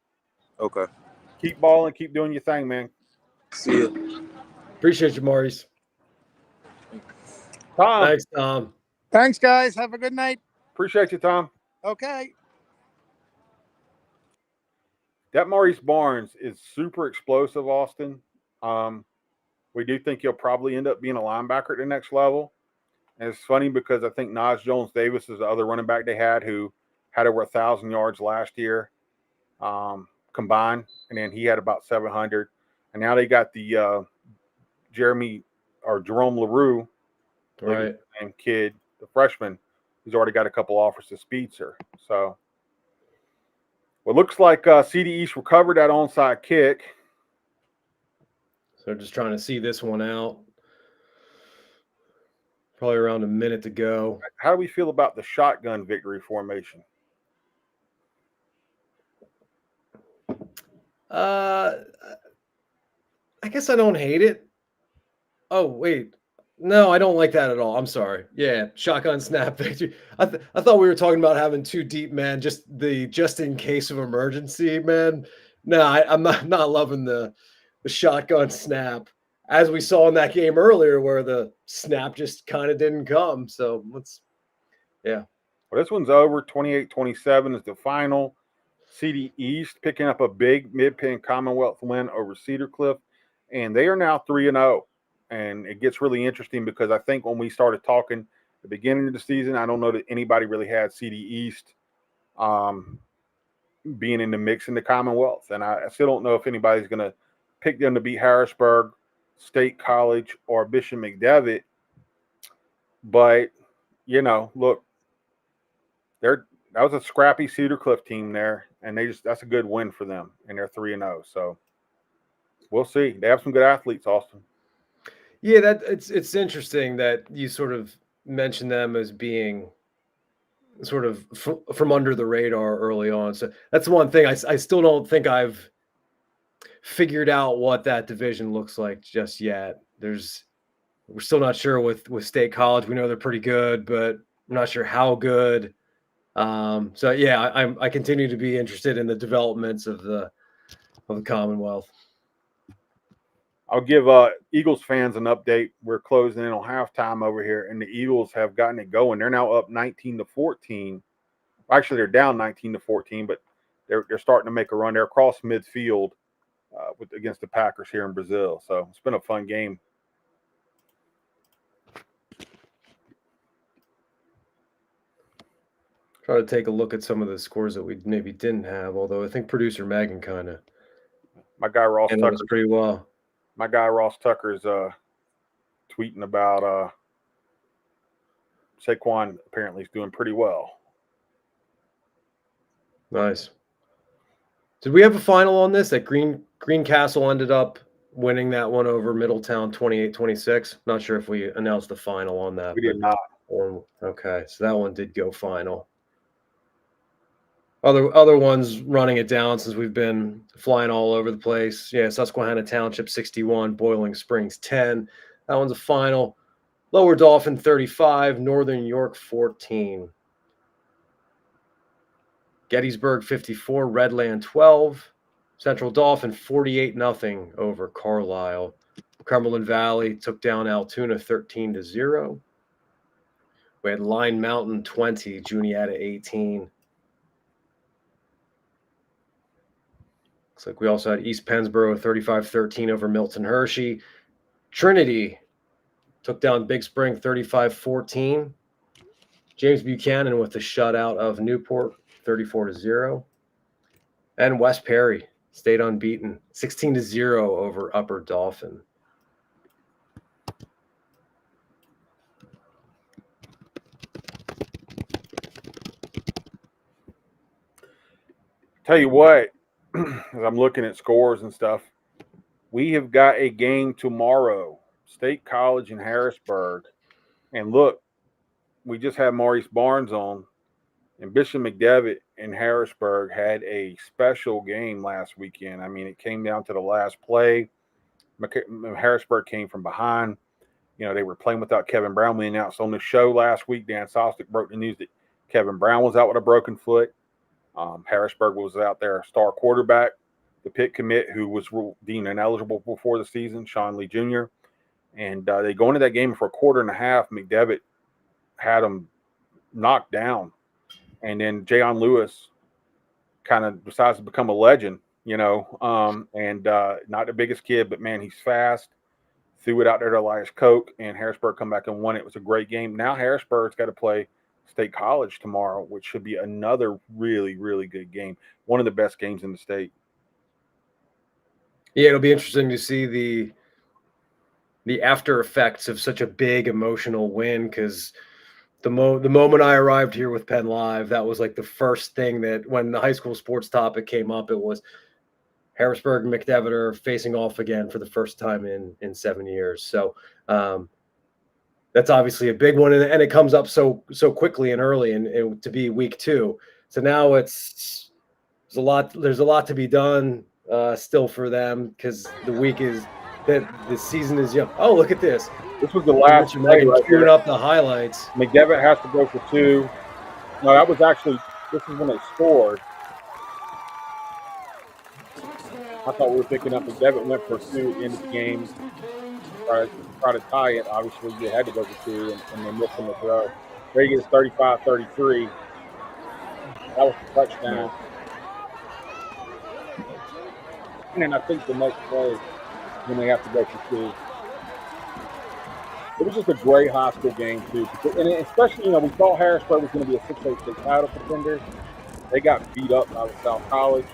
Okay. Keep balling. Keep doing your thing, man. See you. Appreciate you, Maurice. Tom. Thanks, Tom. Thanks, guys. Have a good night. Appreciate you, Tom. Okay. That Maurice Barnes is super explosive, Austin. We do think he'll probably end up being a linebacker at the next level. And it's funny because I think Nas Jones-Davis is the other running back they had who had over 1,000 yards last year combined. And then he had about 700. And now they got the Jerome LaRue, right? Same kid, the freshman. He's already got a couple offers to Speedster. So, well, it looks like CD East recovered that onside kick. So just trying to see this one out. Probably around a minute to go. How do we feel about the shotgun victory formation? I guess I don't hate it. Oh, wait. No, I don't like that at all. I'm sorry. Yeah, shotgun snap victory. I thought we were talking about having two deep men, just in case of emergency, man. No, I'm not loving the shotgun snap as we saw in that game earlier, where the snap just kind of didn't come. So yeah. Well, this one's over. 28-27 is the final. CD East picking up a big Mid-Penn Commonwealth win over Cedar Cliff, and they are now 3-0. And it gets really interesting because I think when we started talking at the beginning of the season, I don't know that anybody really had CD East being in the mix in the Commonwealth. And I still don't know if anybody's going to pick them to beat Harrisburg, State College, or Bishop McDevitt. But, you know, look, that was a scrappy Cedar Cliff team there, and that's a good win for them, and they're 3-0. So we'll see. They have some good athletes, Austin. Yeah, it's interesting that you sort of mentioned them as being sort of from under the radar early on. So that's one thing. I still don't think I've figured out what that division looks like just yet. We're still not sure with State College. We know they're pretty good, but we're not sure how good. So yeah, I continue to be interested in the developments of the Commonwealth. I'll give Eagles fans an update. We're closing in on halftime over here, and the Eagles have gotten it going. They're now up 19-14. Actually, they're down 19-14, but they're starting to make a run. They're across midfield against the Packers here in Brazil. So it's been a fun game. Try to take a look at some of the scores that we maybe didn't have, although I think producer Megan kind of my guy Ross Tucker pretty well. My guy Ross Tucker is tweeting about Saquon apparently is doing pretty well. Nice. Did we have a final on this? That Greencastle ended up winning that one over Middletown 28-26. Not sure if we announced the final on that. We did not. Okay, so that one did go final. Other ones running it down since we've been flying all over the place. Yeah, Susquehanna Township 61, Boiling Springs 10. That one's a final. Lower Dauphin 35, Northern York 14. Gettysburg 54, Redland 12. Central Dauphin 48-0 over Carlisle. Cumberland Valley took down Altoona 13-0. We had Line Mountain 20, Juniata 18. Looks like we also had East Pennsboro 35-13 over Milton Hershey. Trinity took down Big Spring 35-14. James Buchanan with the shutout of Newport 34-0. And West Perry stayed unbeaten 16-0 over Upper Dauphin. Tell you what, as I'm looking at scores and stuff, we have got a game tomorrow, State College in Harrisburg. And look, we just had Maurice Barnes on, and Bishop McDevitt in Harrisburg had a special game last weekend. I mean, it came down to the last play. Harrisburg came from behind. You know, they were playing without Kevin Brown. We announced on the show last week, Dan Sostek broke the news that Kevin Brown was out with a broken foot. Harrisburg was out there, star quarterback, the Pitt commit, who was deemed ineligible before the season, Sean Lee Jr. And they go into that game for a quarter and a half. McDevitt had them knocked down. And then Jayon Lewis kind of decides to become a legend, you know, and not the biggest kid, but, man, he's fast. Threw it out there to Elias Koch, and Harrisburg come back and won it. It was a great game. Now Harrisburg's got to play State College tomorrow, which should be another really, really good game. One of the best games in the state. Yeah, it'll be interesting to see the after effects of such a big emotional win, because the moment I arrived here with Penn Live, that was like the first thing that when the high school sports topic came up, it was Harrisburg and McDevitt are facing off again for the first time in 7 years. So that's obviously a big one, and it comes up so quickly and early, and to be week 2. So now there's a lot to be done still for them, because the week is that the season is young. Oh, look at this! This was the last play right here. Up the highlights. McDevitt has to go for 2. No, that was actually, this is when they scored. I thought we were picking up. McDevitt went for 2 in the game. try to tie it. Obviously, you had to go for 2, and they missed on the throw. Vegas 35-33. That was the touchdown. And then I think the next play, when they have to go for 2. It was just a great high school game, too. And especially, we thought Harrisburg was going to be a 6A state title contender. They got beat up by South College.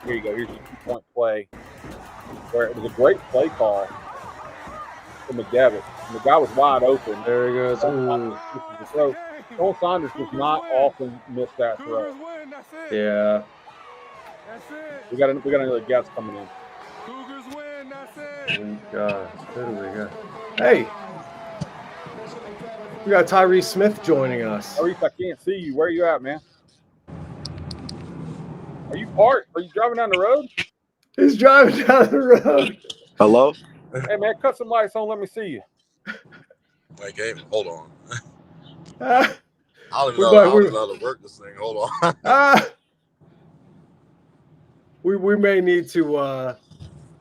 Here you go. Here's your 2-point play, where it was a great play call for McDevitt. And the guy was wide open. There he goes. So Cole Saunders does not often miss that throw. Yeah. We got another guest coming in. Who do we got? Hey, we got Tyrese Smith joining us. Tyrese, I can't see you. Where are you at, man? Are you parked? Are you driving down the road? He's driving down the road. Hello? Hey, man, cut some lights on. Let me see you. Wait, Gabe, hold on. I don't even know how to work this thing. Hold on. We may need to.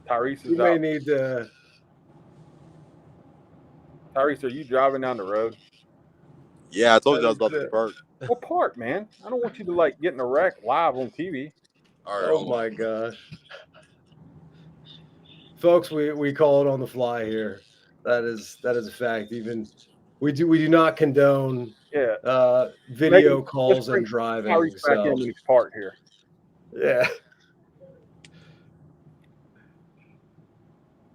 Tyrese is we may need to. Tyrese, are you driving down the road? Yeah, I told you I was about to park. Well, park, man. I don't want you to get in a wreck live on TV. All right. Oh my gosh, folks, we call it on the fly here. That is a fact. Even we do not condone video calls and driving. Tyrese back in when he's parked here. Yeah.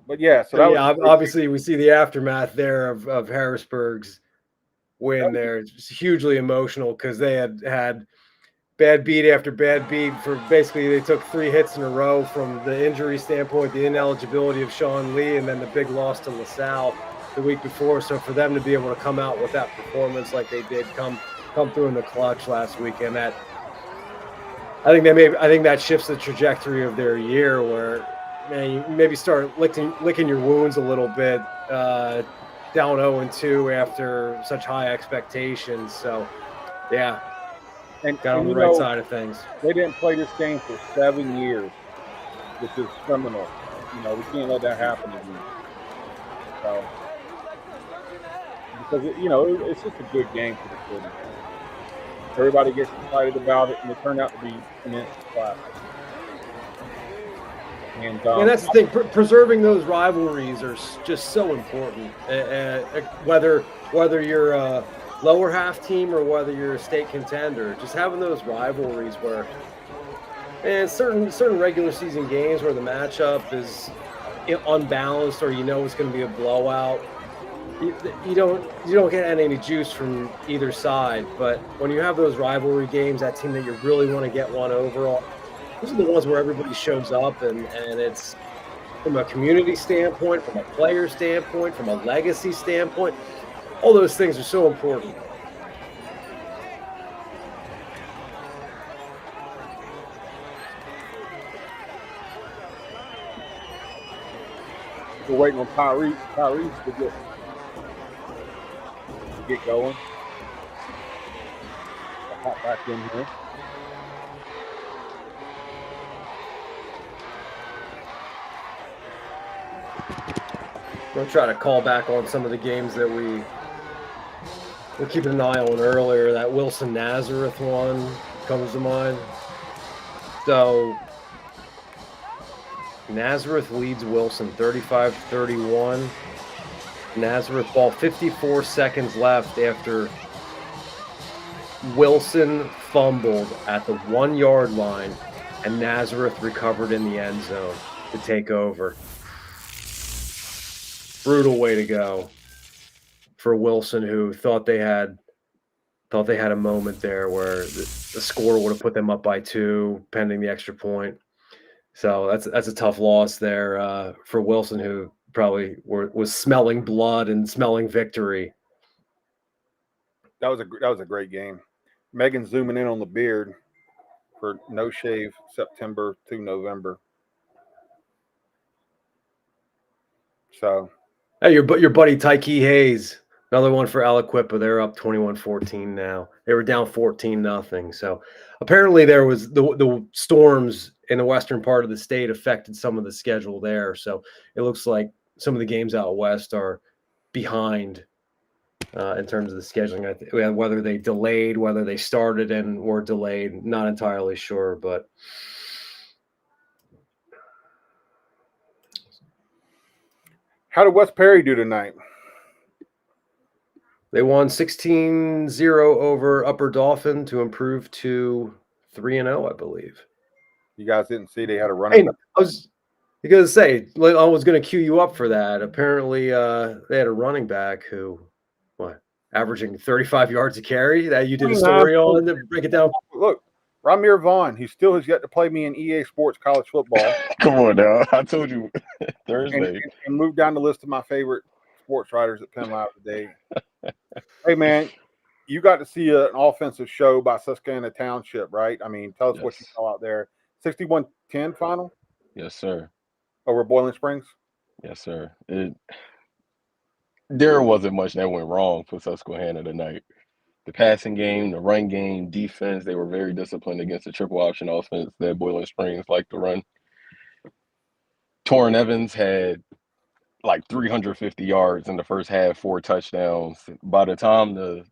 But yeah, so that was obviously we see the aftermath there of Harrisburg's win there. It's hugely emotional because they had bad beat after bad beat for basically they took 3 hits in a row from the injury standpoint, the ineligibility of Sean Lee, and then the big loss to LaSalle the week before. So for them to be able to come out with that performance like they did, come through in the clutch last weekend, I think that shifts the trajectory of their year where, man, you maybe start licking your wounds a little bit, down 0-2 after such high expectations. So, yeah, got on the right side of things. They didn't play this game for 7 years, which is criminal. We can't let that happen again. So, because it's just a good game for the city. Everybody gets excited about it, and it turned out to be an immense classic. And that's the thing. Preserving those rivalries are just so important. Whether you're a lower half team or whether you're a state contender, just having those rivalries where, and certain regular season games where the matchup is unbalanced or it's going to be a blowout, you don't get any juice from either side. But when you have those rivalry games, that team that you really want to get one over. Those are the ones where everybody shows up, and it's from a community standpoint, from a player standpoint, from a legacy standpoint. All those things are so important. We're waiting on Tyrese to get going. I'll hop back in here. We'll try to call back on some of the games that we were keeping an eye on earlier. That Wilson Nazareth one comes to mind. So Nazareth leads Wilson 35-31. Nazareth ball 54 seconds left after Wilson fumbled at the 1-yard line and Nazareth recovered in the end zone to take over. Brutal way to go for Wilson, who thought they had a moment there where the score would have put them up by 2 pending the extra point. So that's a tough loss there for Wilson, who probably was smelling blood and smelling victory. That was a great game. Megan zooming in on the beard for No Shave September to November. So, hey, your buddy Tyke Hayes, another one for Aliquippa. They're up 21-14 now. They were down 14-0. So apparently there was the storms in the western part of the state affected some of the schedule there. So it looks like some of the games out west are behind in terms of the scheduling. Whether they delayed, whether they started and were delayed, not entirely sure. But how did West Perry do tonight? They won 16-0 over Upper Dauphin to improve to 3-0, I believe. You guys didn't see they had a running back. I was going to say, I was going to cue you up for that. Apparently, they had a running back who, averaging 35 yards a carry. That you did a story on to break it down. Look, Ramir Vaughn, he still has yet to play me in EA Sports college football. Come on now. I told you Thursday. And moved down the list of my favorite sports writers at PennLive today. Hey, man, you got to see an offensive show by Susquehanna Township, right? I mean, tell us what you saw out there. 61-10 final? Yes, sir. Over Boiling Springs? Yes, sir. There wasn't much that went wrong for Susquehanna tonight. The passing game, the run game, defense, they were very disciplined against the triple option offense that Boiling Springs liked to run. Torrin Evans had like 350 yards in the first half, 4 touchdowns. By the time the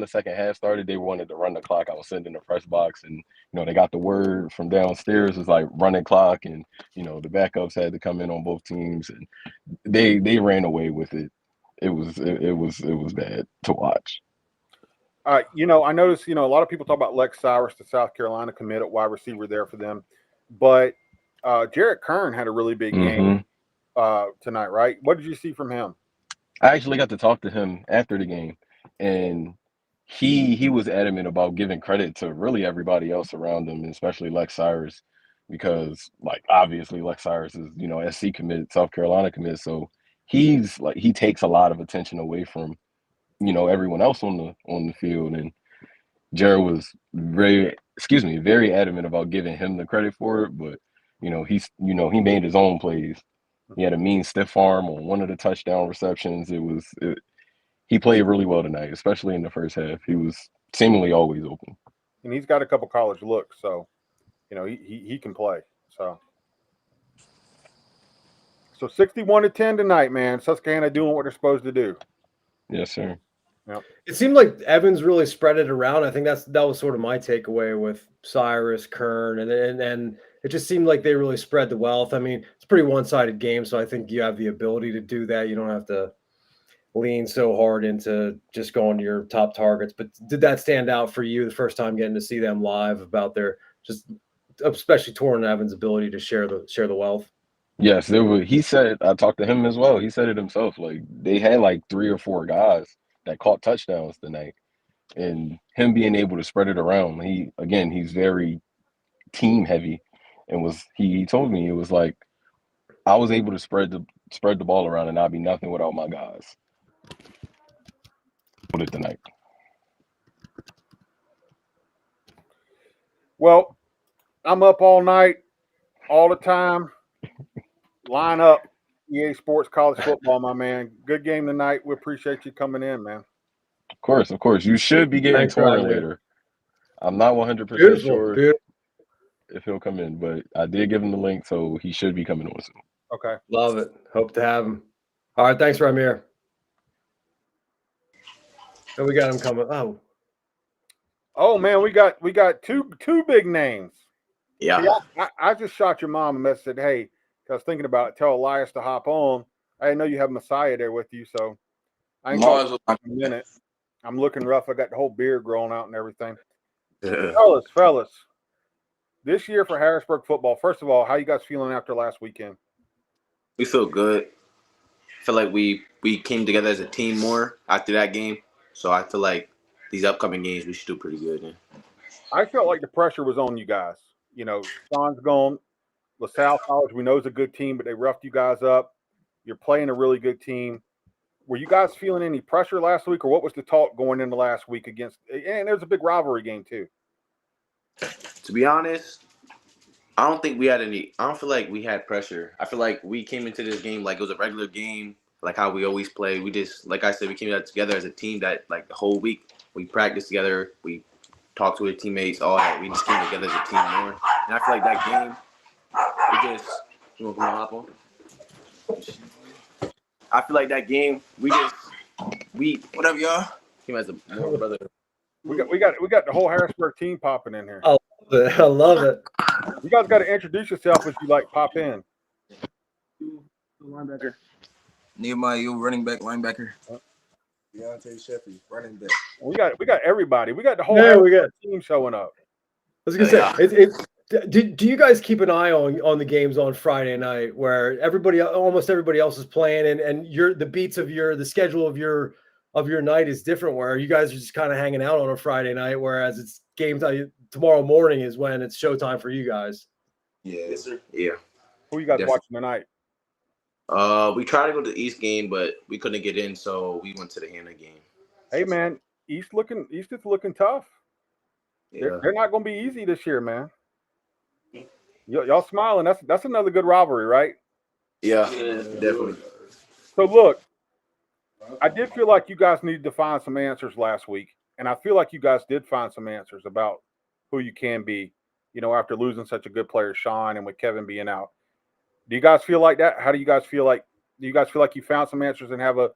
second half started, they wanted to run the clock. I was sitting in the press box, and they got the word from downstairs. It was like running clock, and the backups had to come in on both teams, and they ran away with it. It was bad to watch. I noticed, a lot of people talk about Lex Cyrus, the South Carolina commit at wide receiver there for them, but Jarrett Kern had a really big game tonight, right? What did you see from him? I actually got to talk to him after the game, and he was adamant about giving credit to really everybody else around him, especially Lex Cyrus, because obviously Lex Cyrus is SC commit, South Carolina commit, so he takes a lot of attention away from everyone else on the field, and Jared was very adamant about giving him the credit for it, but he made his own plays. He had a mean stiff arm on one of the touchdown receptions. He played really well tonight, especially in the first half. He was seemingly always open. And he's got a couple college looks, so he can play. So 61-10 tonight, man. Susquehanna doing what they're supposed to do. Yes, sir. Yep. It seemed like Evans really spread it around. I think that was sort of my takeaway with Cyrus, Kern, and it just seemed like they really spread the wealth. I mean, it's a pretty one-sided game, so I think you have the ability to do that. You don't have to lean so hard into just going to your top targets. But did that stand out for you the first time getting to see them live about their especially Torrin Evans' ability to share the wealth? Yes, he said, I talked to him as well. He said it himself. They had 3 or 4 guys that caught touchdowns tonight, and him being able to spread it around. He's very team heavy, and he told me it was like I was able to spread the ball around and not be nothing without my guys. Put it tonight. Well, I'm up all night, all the time. Line up EA Sports College Football, my man. Good game tonight. We appreciate you coming in, man. Of course. You should be getting Torrin later. I'm not 100% sure if he'll come in, but I did give him the link, so he should be coming on soon. Okay. Love it. Hope to have him. All right. Thanks, Ramir. And we got him coming. Oh man, we got two big names. Yeah. See, I just shot your mom a message, said, hey, I was thinking about it. Tell Elias to hop on. I didn't know you have Messiah there with you, so I ain't talking in a minute. I'm looking rough. I got the whole beard growing out and everything. Fellas, this year for Harrisburg football, first of all, how you guys feeling after last weekend? We feel good. I feel like we came together as a team more after that game. So I feel like these upcoming games we should do pretty good in. I felt like the pressure was on you guys. Sean's gone. LaSalle College, we know is a good team, but they roughed you guys up. You're playing a really good team. Were you guys feeling any pressure last week, or what was the talk going into last week against – and there's a big rivalry game too. To be honest, I don't think we had any – I don't feel like we had pressure. I feel like we came into this game like it was a regular game, like how we always play. We just – like I said, we came out together as a team that the whole week we practiced together. We talked to our teammates, all that. We just came together as a team more. And I feel like that game – you want to come hop on? I feel like that game we what up, y'all? Team has a more brother. We got the whole Harrisburg team popping in here. I love it. I love it. You guys got to introduce yourself as you like pop in. Linebacker. Nehemiah, you running back, linebacker. Deontay Sheffy, running back. We got everybody. We got the whole team showing up. I was gonna say, do you guys keep an eye on the games on Friday night where almost everybody else is playing and the beats of the schedule of your night is different, where you guys are just kind of hanging out on a Friday night, whereas it's game time tomorrow morning is when it's showtime for you guys? Yes, sir. Yeah. Who you guys watching tonight? We tried to go to the East game, but we couldn't get in, so we went to the Hannah game. Hey man, East is looking tough. Yeah. They're not going to be easy this year, man. Y'all smiling. That's another good rivalry, right? Yeah, definitely. So look, I did feel like you guys needed to find some answers last week, and I feel like you guys did find some answers about who you can be, after losing such a good player, Sean, and with Kevin being out. Do you guys feel like that? How do you guys feel like? Do you guys feel like you found some answers and have a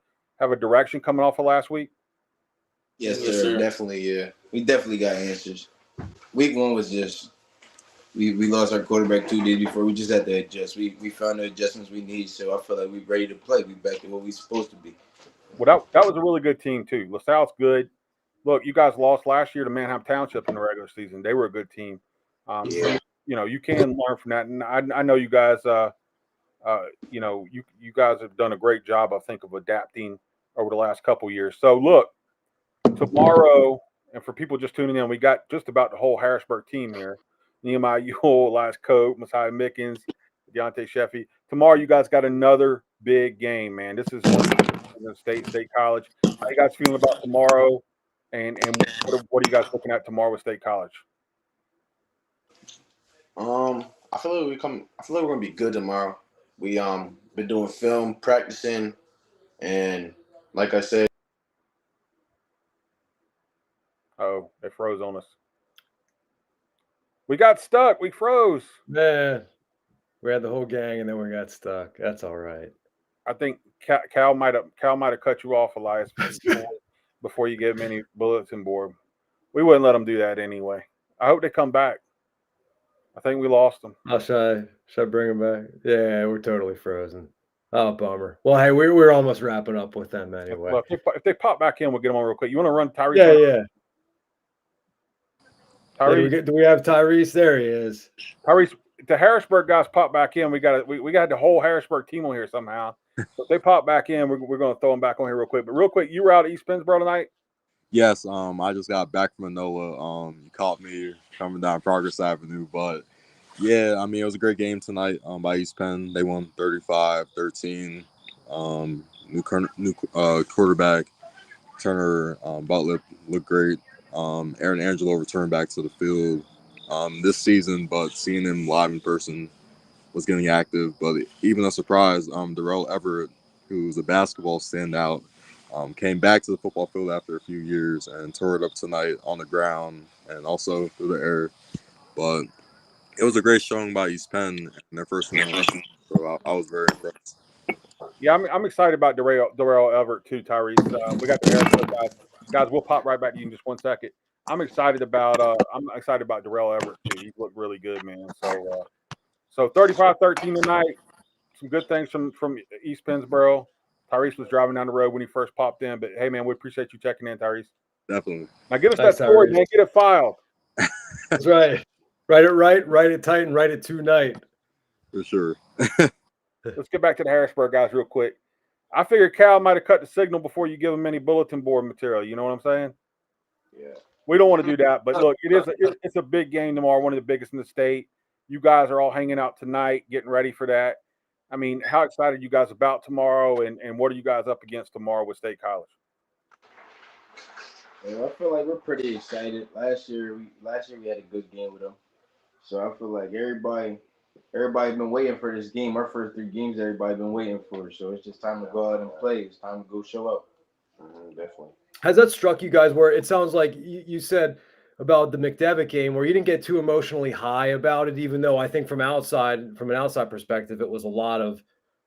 direction coming off of last week? Yes, sir. Definitely, yeah. We definitely got answers. Week 1 was just we lost our quarterback 2 days before. We just had to adjust. We found the adjustments we need, so I feel like we're ready to play. We back to what we're supposed to be. Well, that was a really good team too. LaSalle's good. Look, you guys lost last year to Manheim Township in the regular season. They were a good team. So, you can learn from that. And I know you guys. You guys have done a great job, I think, of adapting over the last couple years. So look, tomorrow, and for people just tuning in, we got just about the whole Harrisburg team here. Nehemiah Ewell, Elias Cope, Messiah Mickens, Deontay Sheffy. Tomorrow, you guys got another big game, man. This is State College. How you guys feeling about tomorrow? And what are you guys looking at tomorrow with State College? I feel like we're gonna be good tomorrow. We been doing film, practicing, and like I said. Oh, they froze on us. We got stuck. We froze. Man, we had the whole gang, and then we got stuck. That's all right. I think Cal might have cut you off, Elias, before you gave him any bulletin board. We wouldn't let them do that anyway. I hope they come back. I think we lost them. Oh, should I bring them back? Yeah, we're totally frozen. Oh, bummer. Well, hey, we're almost wrapping up with them anyway. Look, if they pop back in, we'll get them on real quick. You want to run Tyrese? Yeah. Tyrese. Yeah, do we have Tyrese? There he is. Tyrese, the Harrisburg guys pop back in. We got the whole Harrisburg team on here somehow. So if they pop back in, we're going to throw them back on here real quick. But real quick, you were out at East Pennsboro tonight? Yes. I just got back from Manoa. You caught me coming down Progress Avenue. But, yeah, I mean, it was a great game tonight by East Penn. They won 35-13. New quarterback, Turner Butler looked great. Aaron Angelo returned back to the field this season, but seeing him live in person was getting active. But even a surprise, Darrell Everett, who's a basketball standout, came back to the football field after a few years and tore it up tonight on the ground and also through the air. But it was a great showing by East Penn in their first win. So I was very impressed. Yeah, I'm excited about Darrell Everett too, Tyrese. We got the Harrisburg guys. Guys, we'll pop right back to you in just 1 second. I'm excited about Darrell Everett too. He looked really good, man. So 35-13 tonight. Some good things from East Pennsboro. Tyrese was driving down the road when he first popped in, but hey, man, we appreciate you checking in, Tyrese. Definitely. Now give us that story, man. Get it filed. That's right. Write it right, write it tight, and write it tonight. For sure. Let's get back to the Harrisburg guys real quick. I figured Cal might have cut the signal before you give him any bulletin board material. You know what I'm saying? Yeah. We don't want to do that, but look, it's a big game tomorrow, one of the biggest in the state. You guys are all hanging out tonight, getting ready for that. I mean, how excited are you guys about tomorrow, and what are you guys up against tomorrow with State College? Yeah, I feel like we're pretty excited. Last year we had a good game with them, so I feel like everybody been waiting for this game. Our first 3 games, everybody been waiting for. So it's just time to go out and play. It's time to go show up. Definitely. Has that struck you guys where it sounds like you said about the McDevitt game where you didn't get too emotionally high about it, even though I think from an outside perspective, it was a lot of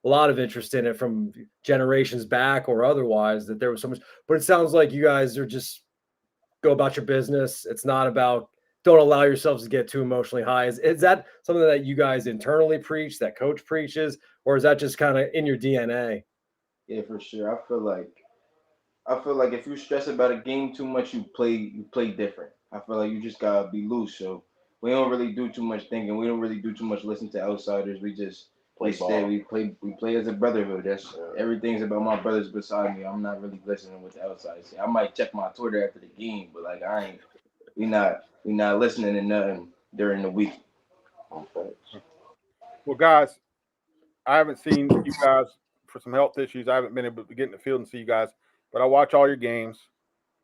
a lot of interest in it from generations back or otherwise, that there was so much. But it sounds like you guys are just go about your business. It's not about, don't allow yourselves to get too emotionally high. Is that something that you guys internally preach, that coach preaches, or is that just kind of in your DNA? Yeah, for sure. I feel like if you stress about a game too much, you play different. I feel like you just gotta be loose. So we don't really do too much thinking. We don't really do too much listening to outsiders. We just Play instead ball. we play as a brotherhood. That's everything's about my brothers beside me. I'm not really listening what the outsiders say. I might check my Twitter after the game, but like we not listening to nothing during the week. Well, guys, I haven't seen you guys for some health issues. I haven't been able to get in the field and see you guys, but I watch all your games.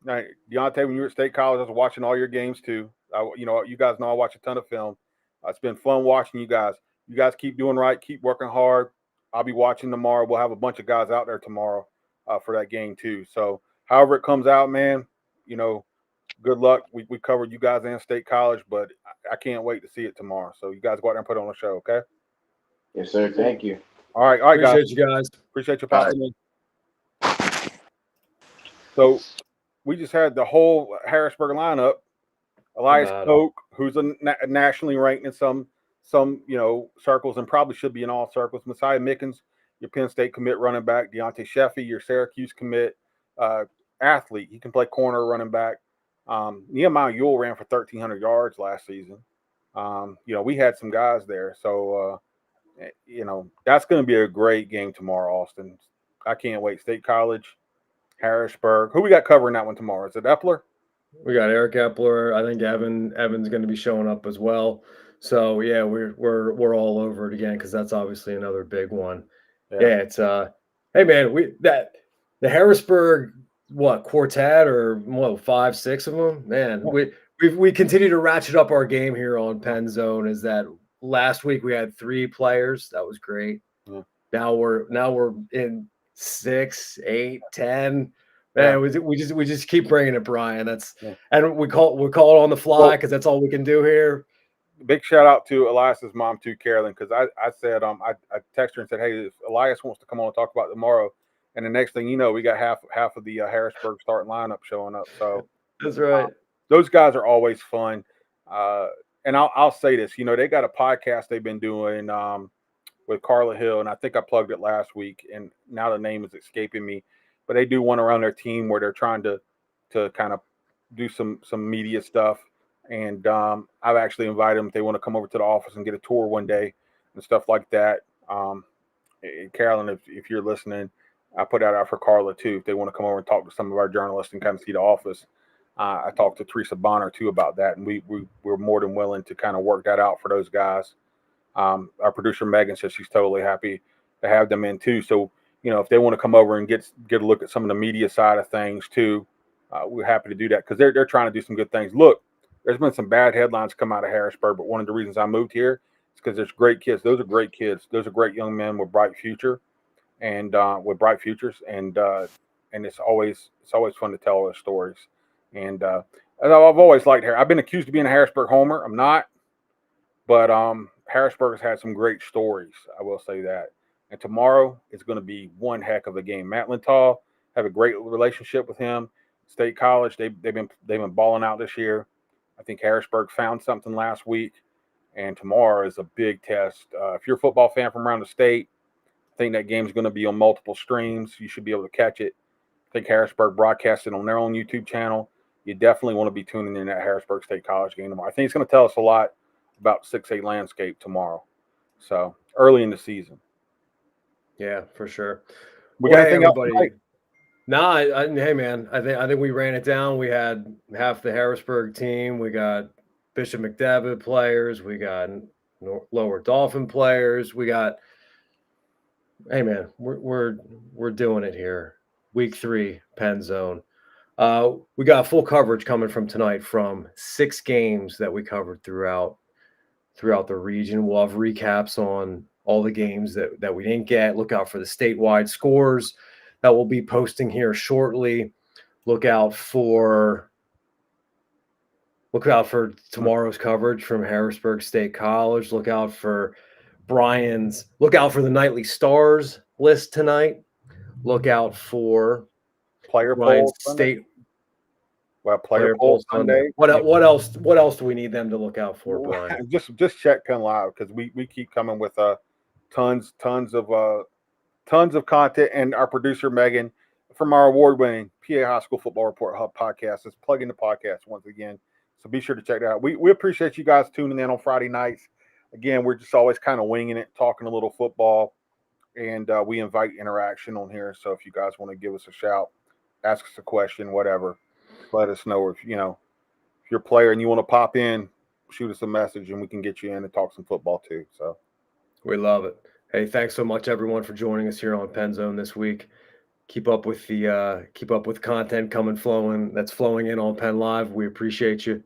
Now, Deontay, when you were at State College, I was watching all your games too. You guys know I watch a ton of film. It's been fun watching you guys. You guys keep doing right, keep working hard. I'll be watching tomorrow. We'll have a bunch of guys out there tomorrow for that game too. So, however it comes out, man, good luck. We covered you guys in State College, but I can't wait to see it tomorrow. So, you guys go out there and put on a show, okay? Yes, sir. Thank you. All right, Appreciate guys. you guys. Appreciate you popping in. So we just had the whole Harrisburg lineup. Elias Koch, who's nationally ranked in some circles and probably should be in all circles. Messiah Mickens, your Penn State commit running back. Deontay Sheffy, your Syracuse commit athlete. He can play corner running back. Nehemiah Ewell ran for 1,300 yards last season. We had some guys there. So, that's going to be a great game tomorrow, Austin. I can't wait. State College, Harrisburg. Who we got covering that one tomorrow? Is it Epler? We got Eric Epler. I think Evan's going to be showing up as well. So yeah, we're all over it again because that's obviously another big one. Yeah, it's hey man, the Harrisburg quartet or 5-6 of them, man. We continue to ratchet up our game here on PennZone. Is that last week we had 3 players. That was great. Yeah. Now we're in 6, 8, 10. Man, we just keep bringing it, Brian. And we call it on the fly because that's all we can do here. Big shout out to Elias's mom too, Carolyn, because I said I texted her and said, hey, if Elias wants to come on and talk about it tomorrow, and the next thing you know, we got half of the Harrisburg starting lineup showing up. So that's right. Those guys are always fun. And I'll say this, they got a podcast they've been doing with Carla Hill, and I think I plugged it last week, and now the name is escaping me. But they do one around their team where they're trying to kind of do some media stuff. And I've actually invited them if they want to come over to the office and get a tour one day and stuff like that. Carolyn, if you're listening, I put that out for Carla too. If they want to come over and talk to some of our journalists and kind of see the office. I talked to Teresa Bonner too about that, and we're more than willing to kind of work that out for those guys. Our producer Megan says she's totally happy to have them in too. So, if they want to come over and get a look at some of the media side of things too, we're happy to do that because they're trying to do some good things. Look, there's been some bad headlines come out of Harrisburg, but one of the reasons I moved here is because there's great kids. Those are great kids. Those are great young men with bright future, and with bright futures, and it's always fun to tell those stories. And I've always liked I've been accused of being a Harrisburg homer. I'm not, but Harrisburg has had some great stories. I will say that. And tomorrow is going to be one heck of a game. Matt Lintal, have a great relationship with him. State College, they've been balling out this year. I think Harrisburg found something last week, and tomorrow is a big test. If you're a football fan from around the state, I think that game's going to be on multiple streams. You should be able to catch it. I think Harrisburg broadcasts it on their own YouTube channel. You definitely want to be tuning in that Harrisburg State College game tomorrow. I think it's going to tell us a lot about 6A landscape tomorrow. So early in the season. Yeah, for sure. We got anything else? No, hey man, I think we ran it down. We had half the Harrisburg team. We got Bishop McDevitt players. We got Lower Dolphin players. We got. Hey man, we're doing it here. Week 3, PennZone. We got full coverage coming from tonight from 6 games that we covered throughout the region. We'll have recaps on all the games that we didn't get. Look out for the statewide scores that we'll be posting here shortly. Look out for tomorrow's coverage from Harrisburg State College. Look out for Brian's. Look out for the nightly stars list tonight. Look out for player Brian's poll state. Well, player poll Sunday. What else? What else do we need them to look out for, Brian? Just check PennLive because we keep coming with tons of content, and our producer Megan from our award-winning PA High School Football Report Hub podcast is plugging the podcast once again. So be sure to check that out. We appreciate you guys tuning in on Friday nights. Again, we're just always kind of winging it, talking a little football, and we invite interaction on here. So if you guys want to give us a shout, ask us a question, whatever, let us know. If you're a player and you want to pop in, shoot us a message and we can get you in and talk some football too. So we love it. Hey, thanks so much everyone for joining us here on PennZone this week. Keep up with content that's flowing in on PennLive. We appreciate you.